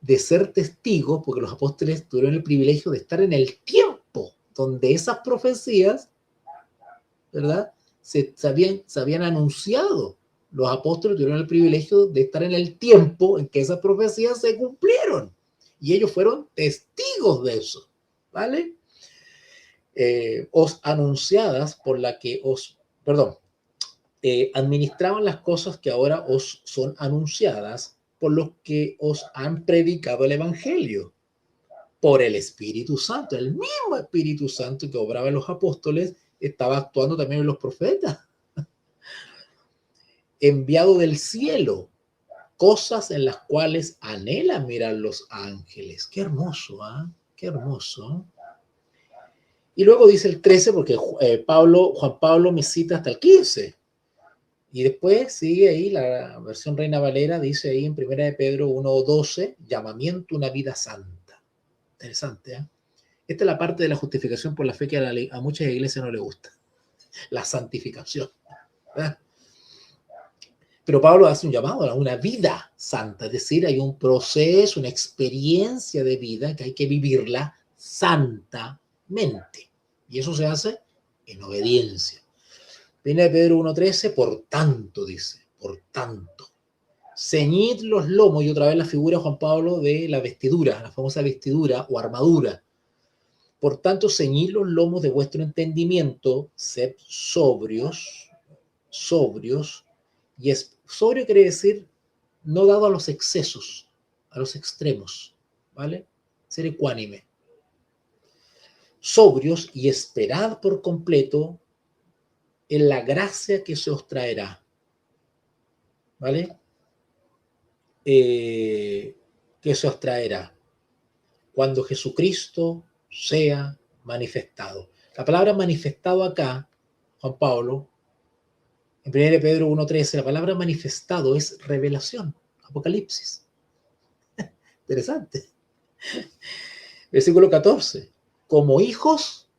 de ser testigos, porque los apóstoles tuvieron el privilegio de estar en el tiempo donde esas profecías, ¿verdad?, se habían anunciado. Los apóstoles tuvieron el privilegio de estar en el tiempo en que esas profecías se cumplieron. Y ellos fueron testigos de eso, ¿vale? Os anunciadas por la que administraban las cosas que ahora os son anunciadas por los que os han predicado el Evangelio, por el Espíritu Santo. El mismo Espíritu Santo que obraba en los apóstoles estaba actuando también en los profetas. Enviado del cielo, cosas en las cuales anhelan mirar los ángeles. Qué hermoso, ¿ah? ¿Eh? Qué hermoso. Y luego dice el 13, porque Juan Pablo me cita hasta el 15. Y después sigue ahí la versión Reina Valera, dice ahí en 1 de Pedro 1:12, llamamiento a una vida santa. Interesante, ¿eh? Esta es la parte de la justificación por la fe que a muchas iglesias no les gusta. La santificación, ¿verdad? Pero Pablo hace un llamado a una vida santa, es decir, hay un proceso, una experiencia de vida que hay que vivirla santamente. Y eso se hace en obediencia. Viene de Pedro 1:13, por tanto, dice, por tanto, ceñid los lomos, y otra vez la figura, Juan Pablo, de la vestidura, la famosa vestidura o armadura. Por tanto, ceñid los lomos de vuestro entendimiento, sed sobrios, y sobrio quiere decir no dado a los excesos, a los extremos, ¿vale? Ser ecuánime. Sobrios y esperad por completo en la gracia que se os traerá, ¿vale? Que se os traerá cuando Jesucristo sea manifestado. La palabra manifestado acá, Juan Pablo, en 1 Pedro 1:13, la palabra manifestado es revelación, Apocalipsis. Interesante. Versículo 14. Como hijos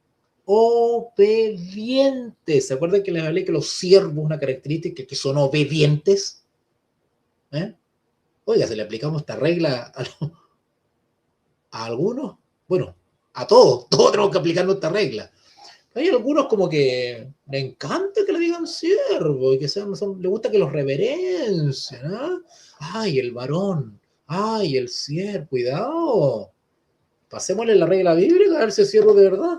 obedientes. ¿Se acuerdan que les hablé que los siervos, una característica, que son obedientes? Oiga, se le aplicamos esta regla a algunos. Bueno, a todos tenemos que aplicarnos esta regla. Hay algunos como que le encanta que le digan siervo y que le gusta que los reverencien, ¿eh? Ay, el varón, ay, el siervo, cuidado. Pasémosle la regla bíblica a ver si es siervo de verdad.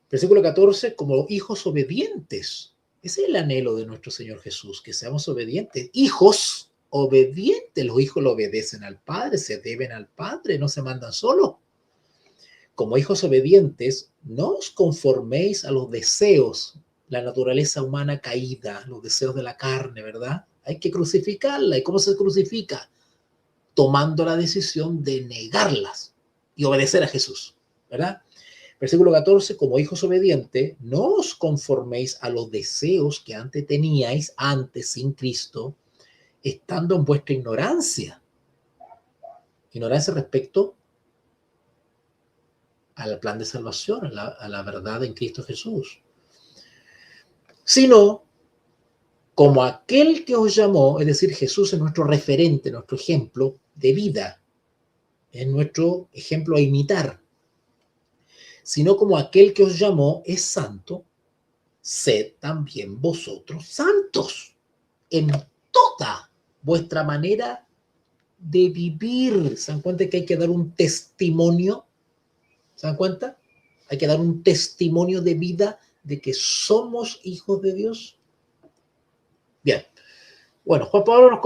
Versículo 14, como hijos obedientes. Ese es el anhelo de nuestro Señor Jesús, que seamos obedientes. Hijos obedientes, los hijos le obedecen al Padre, se deben al Padre, no se mandan solos. Como hijos obedientes, no os conforméis a los deseos, la naturaleza humana caída, los deseos de la carne, ¿verdad? Hay que crucificarla. ¿Y cómo se crucifica? Tomando la decisión de negarlas y obedecer a Jesús, ¿verdad? Versículo 14, como hijos obedientes, no os conforméis a los deseos que antes teníais, antes sin Cristo, estando en vuestra ignorancia. Ignorancia respecto al plan de salvación, a la verdad en Cristo Jesús. Sino, como aquel que os llamó, es decir, Jesús es nuestro referente, nuestro ejemplo de vida, es nuestro ejemplo a imitar. Sino como aquel que os llamó es santo, sed también vosotros santos en toda vuestra manera de vivir. ¿Se dan cuenta que hay que dar un testimonio? ¿Se dan cuenta? Hay que dar un testimonio de vida de que somos hijos de Dios. Bien. Bueno, Juan Pablo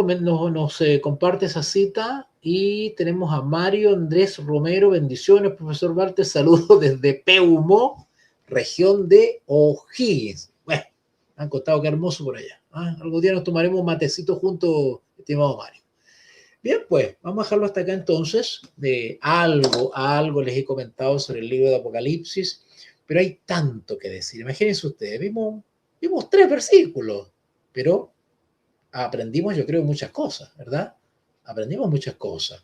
nos comparte esa cita y tenemos a Mario Andrés Romero. Bendiciones, profesor Bartes. Saludos desde Peumo, región de O'Higgins. Bueno, me han contado que hermoso por allá. Algún día nos tomaremos un matecito juntos, estimado Mario. Bien, pues vamos a dejarlo hasta acá entonces. Algo les he comentado sobre el libro de Apocalipsis, pero hay tanto que decir. Imagínense ustedes, vimos 3 versículos, pero aprendimos, yo creo, muchas cosas, ¿verdad? Aprendimos muchas cosas.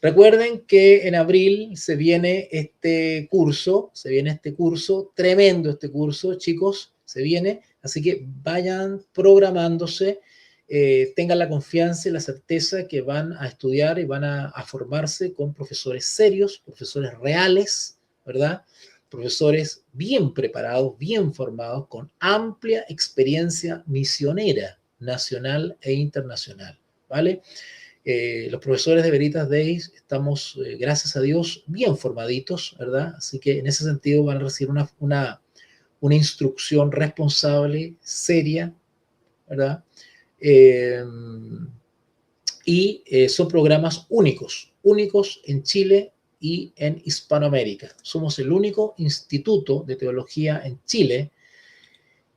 Recuerden que en abril se viene este curso, tremendo este curso, chicos, se viene, así que vayan programándose, tengan la confianza y la certeza que van a estudiar y van a formarse con profesores serios, profesores reales, ¿verdad? Profesores bien preparados, bien formados, con amplia experiencia misionera nacional e internacional, ¿vale? Los profesores de Veritas Day estamos, gracias a Dios, bien formaditos, ¿verdad? Así que en ese sentido van a recibir una instrucción responsable, seria, ¿verdad? Son programas únicos en Chile y en Hispanoamérica. Somos el único instituto de teología en Chile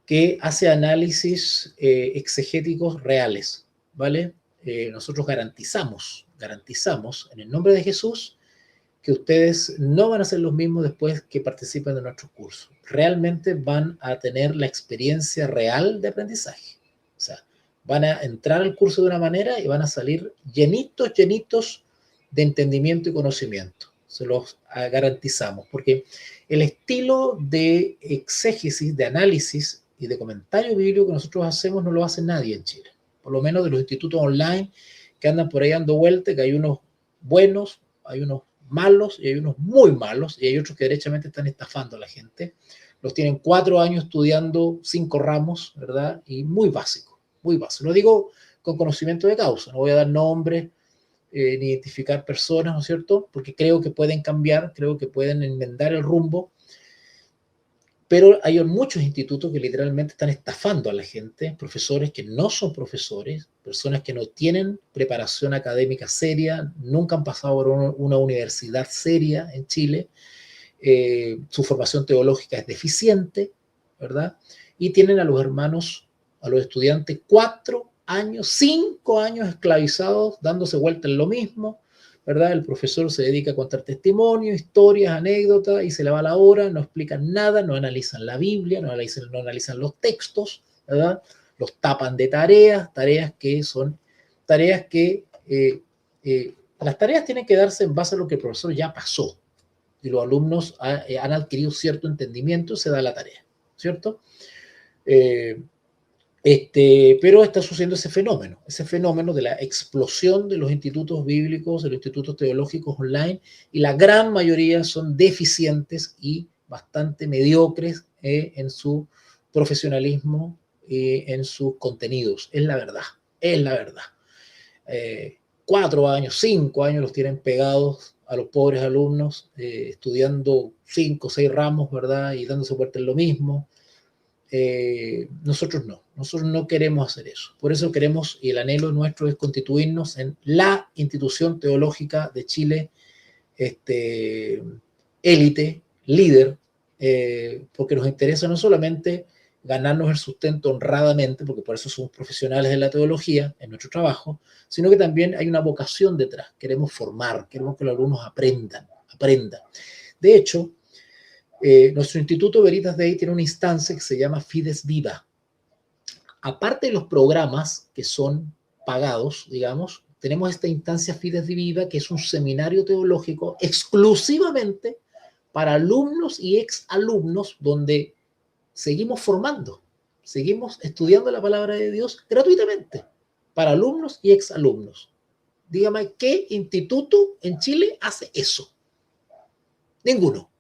que hace análisis exegéticos reales, ¿vale? Nosotros garantizamos en el nombre de Jesús que ustedes no van a ser los mismos después que participen de nuestros cursos. Realmente van a tener la experiencia real de aprendizaje. O sea, van a entrar al curso de una manera y van a salir llenitos de entendimiento y conocimiento. Se los garantizamos, porque el estilo de exégesis, de análisis y de comentario bíblico que nosotros hacemos no lo hace nadie en Chile. Por lo menos de los institutos online que andan por ahí dando vueltas, que hay unos buenos, hay unos malos y hay unos muy malos y hay otros que derechamente están estafando a la gente. Los tienen 4 años estudiando 5 ramos, ¿verdad? Y muy básico, muy básico. Lo digo con conocimiento de causa, no voy a dar nombres ni identificar personas, ¿no es cierto? Porque creo que pueden cambiar, creo que pueden enmendar el rumbo, pero hay muchos institutos que literalmente están estafando a la gente, profesores que no son profesores, personas que no tienen preparación académica seria, nunca han pasado por una universidad seria en Chile, su formación teológica es deficiente, ¿verdad? Y tienen a los hermanos, a los estudiantes, 4 años, 5 años esclavizados, dándose vuelta en lo mismo, ¿verdad? El profesor se dedica a contar testimonios, historias, anécdotas, y se le va la hora, no explican nada, no analizan la Biblia, no analizan los textos, ¿verdad? Los tapan de tareas que son tareas que las tareas tienen que darse en base a lo que el profesor ya pasó, y los alumnos han adquirido cierto entendimiento, se da la tarea, ¿cierto? Pero está sucediendo ese fenómeno de la explosión de los institutos bíblicos, de los institutos teológicos online, y la gran mayoría son deficientes y bastante mediocres en su profesionalismo y en sus contenidos. Es la verdad, es la verdad. 4 años, 5 años los tienen pegados a los pobres alumnos, estudiando 5 o 6 ramos, ¿verdad? Y dándose vuelta en lo mismo. Nosotros no queremos hacer eso. Por eso queremos, y el anhelo nuestro es constituirnos en la institución teológica de Chile, élite, líder, porque nos interesa no solamente ganarnos el sustento honradamente, porque por eso somos profesionales de la teología, en nuestro trabajo, sino que también hay una vocación detrás. Queremos formar, queremos que los alumnos aprendan. De hecho, nuestro Instituto Veritas Day tiene una instancia que se llama Fides Viva. Aparte de los programas que son pagados, digamos, tenemos esta instancia Fides Viva, que es un seminario teológico exclusivamente para alumnos y exalumnos, donde seguimos formando, seguimos estudiando la palabra de Dios gratuitamente para alumnos y exalumnos. Dígame, ¿qué instituto en Chile hace eso? Ninguno.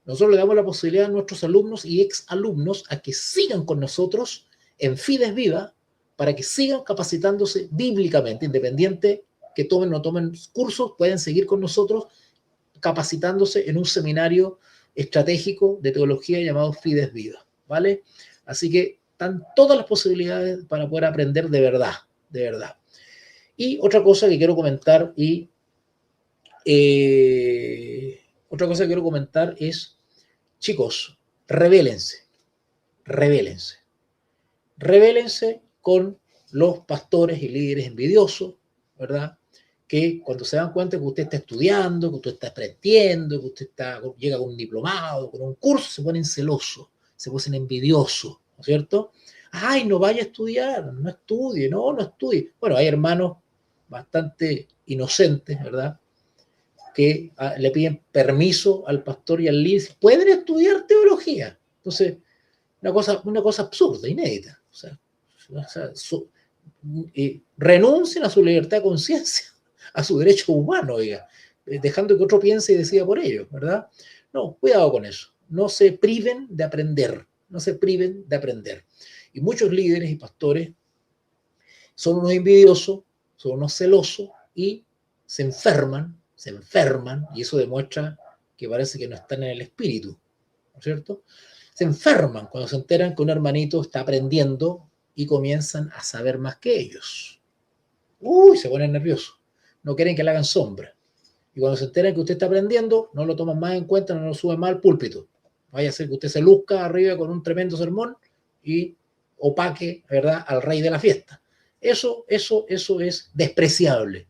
Nosotros le damos la posibilidad a nuestros alumnos y exalumnos a que sigan con nosotros en Fides Viva, para que sigan capacitándose bíblicamente, independiente que tomen o no tomen cursos, pueden seguir con nosotros capacitándose en un seminario estratégico de teología llamado Fides Viva, ¿vale? Así que están todas las posibilidades para poder aprender de verdad, de verdad. Y otra cosa que quiero comentar es, chicos, rebélense con los pastores y líderes envidiosos, ¿verdad? Que cuando se dan cuenta que usted está estudiando, que usted está aprendiendo, que usted llega con un diplomado, con un curso, se ponen celosos, se ponen envidiosos, ¿no es cierto? Ay, no vaya a estudiar, no estudie, no estudie. Bueno, hay hermanos bastante inocentes, ¿verdad? Que le piden permiso al pastor y al líder, pueden estudiar teología. Entonces, una cosa absurda, inédita. O sea, renuncien a su libertad de conciencia, a su derecho humano, oiga, dejando que otro piense y decida por ellos, ¿verdad? No, cuidado con eso. No se priven de aprender, no se priven de aprender. Y muchos líderes y pastores son unos envidiosos, son unos celosos y se enferman, y eso demuestra que parece que no están en el espíritu, ¿no es cierto? Se enferman cuando se enteran que un hermanito está aprendiendo y comienzan a saber más que ellos. Uy, se ponen nerviosos. No quieren que le hagan sombra. Y cuando se enteran que usted está aprendiendo, no lo toman más en cuenta, no lo suben más al púlpito. Vaya a ser que usted se luzca arriba con un tremendo sermón y opaque, ¿verdad?, al rey de la fiesta. Eso es despreciable.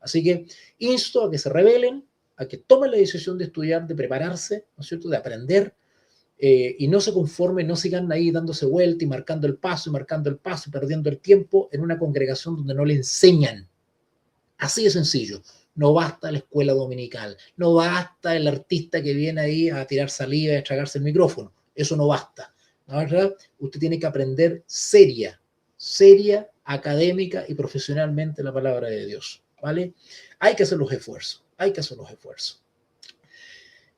Así que insto a que se rebelen, a que tomen la decisión de estudiar, de prepararse, ¿no es cierto?, de aprender, y no se conformen, no sigan ahí dándose vuelta y marcando el paso, y perdiendo el tiempo en una congregación donde no le enseñan. Así de sencillo. No basta la escuela dominical, no basta el artista que viene ahí a tirar saliva y a tragarse el micrófono. Eso no basta. ¿No, verdad? Usted tiene que aprender seria, académica y profesionalmente la palabra de Dios, ¿vale? Hay que hacer los esfuerzos.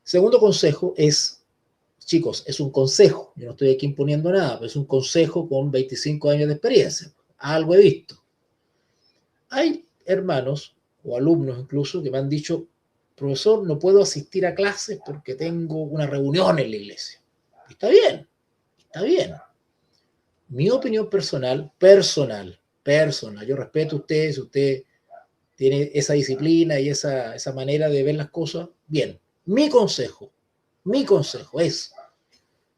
Segundo consejo es, chicos, es un consejo, yo no estoy aquí imponiendo nada, pero es un consejo con 25 años de experiencia, algo he visto. Hay hermanos o alumnos incluso que me han dicho, profesor, no puedo asistir a clases porque tengo una reunión en la iglesia. Está bien. Mi opinión personal, yo respeto a usted, si usted tiene esa disciplina y esa manera de ver las cosas, bien. Mi consejo es,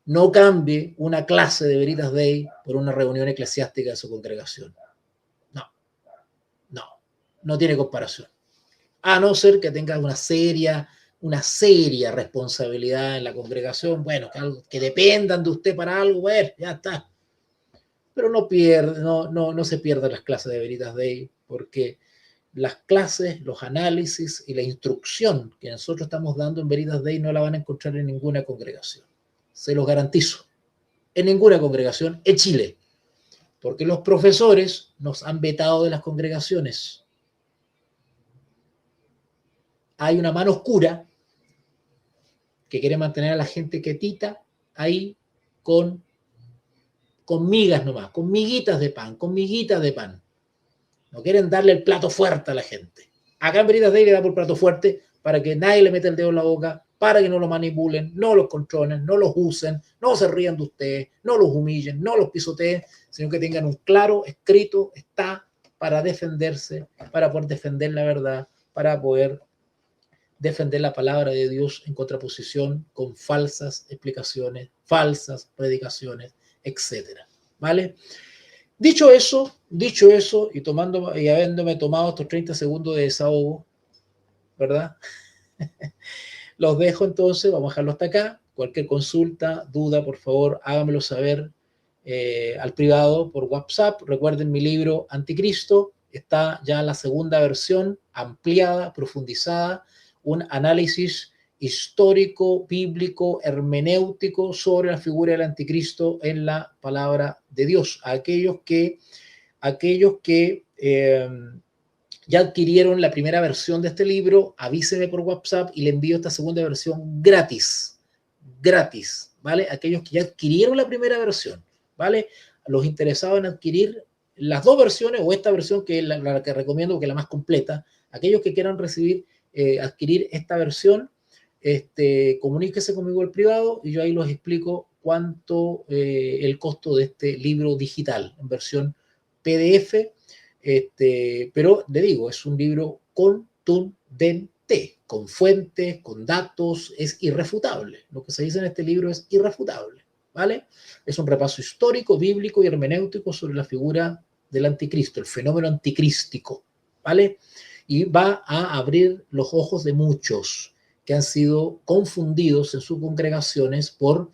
no cambie una clase de Veritas Dei por una reunión eclesiástica de su congregación. No tiene comparación. A no ser que tenga una seria responsabilidad en la congregación, bueno, que dependan de usted para algo, bueno, ya está. Pero no se pierdan las clases de Veritas Dei, porque las clases, los análisis y la instrucción que nosotros estamos dando en Veritas Dei no la van a encontrar en ninguna congregación. Se los garantizo. En ninguna congregación en Chile. Porque los profesores nos han vetado de las congregaciones. Hay una mano oscura que quiere mantener a la gente quietita ahí con migas nomás, con miguitas de pan. No quieren darle el plato fuerte a la gente. Acá en Veritas Dei le da por plato fuerte para que nadie le meta el dedo en la boca, para que no lo manipulen, no los controlen, no los usen, no se rían de ustedes, no los humillen, no los pisoteen, sino que tengan un claro escrito, está para defenderse, para poder defender la verdad, para poder defender la palabra de Dios en contraposición con falsas explicaciones, falsas predicaciones, etcétera, ¿vale? Dicho eso, y habiéndome tomado estos 30 segundos de desahogo, ¿verdad? Los dejo entonces, vamos a dejarlo hasta acá. Cualquier consulta, duda, por favor, háganmelo saber al privado por WhatsApp. Recuerden mi libro Anticristo, está ya la segunda versión, ampliada, profundizada, un análisis histórico, bíblico, hermenéutico sobre la figura del anticristo en la palabra de Dios. Aquellos que ya adquirieron la primera versión de este libro, avíseme por WhatsApp y le envío esta segunda versión gratis, ¿vale? Aquellos que ya adquirieron la primera versión, ¿vale? los interesados en adquirir las dos versiones o esta versión que es la que recomiendo, que es la más completa. Aquellos que quieran adquirir esta versión, comuníquese conmigo al privado y yo ahí los explico cuánto el costo de este libro digital en versión PDF. Pero le digo, es un libro contundente, con fuentes, con datos, es irrefutable. Lo que se dice en este libro es irrefutable, ¿vale? Es un repaso histórico, bíblico y hermenéutico sobre la figura del anticristo, el fenómeno anticrístico, ¿vale? Y va a abrir los ojos de muchos que han sido confundidos en sus congregaciones por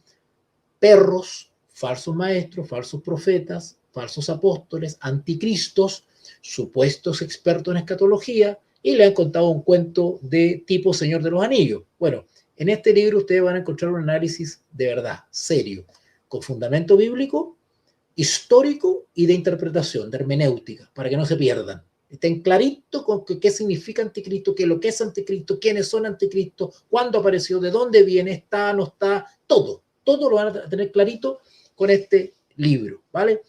perros, falsos maestros, falsos profetas, falsos apóstoles, anticristos, supuestos expertos en escatología, y le han contado un cuento de tipo Señor de los Anillos. Bueno, en este libro ustedes van a encontrar un análisis de verdad, serio, con fundamento bíblico, histórico y de interpretación, de hermenéutica, para que no se pierdan. Estén clarito con qué significa anticristo, qué es lo que es anticristo, quiénes son anticristos, cuándo apareció, de dónde viene, está, no está, todo lo van a tener clarito con este libro, ¿vale?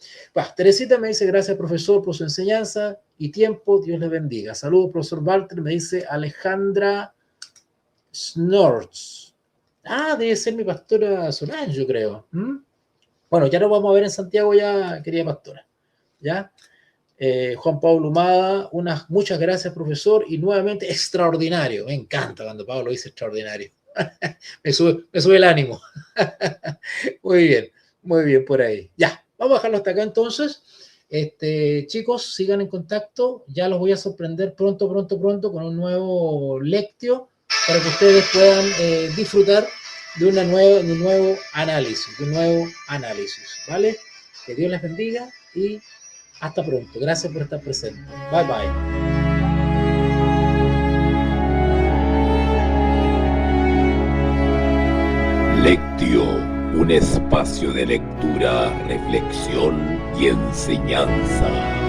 Teresita me dice, gracias profesor por su enseñanza y tiempo, Dios le bendiga. Saludos profesor Walter, me dice Alejandra Snorts. Debe ser mi pastora Solange, yo creo. Bueno, ya nos vamos a ver en Santiago ya, querida pastora, ¿ya? Juan Pablo Humada, muchas gracias profesor, y nuevamente extraordinario. Me encanta cuando Pablo dice extraordinario. me sube el ánimo. Muy bien por ahí. Ya, vamos a dejarlo hasta acá entonces. Chicos, sigan en contacto. Ya los voy a sorprender pronto con un nuevo lectio para que ustedes puedan disfrutar de un nuevo análisis, ¿vale? Que Dios les bendiga y hasta pronto. Gracias por estar presentes. Bye, bye. Lectio, un espacio de lectura, reflexión y enseñanza.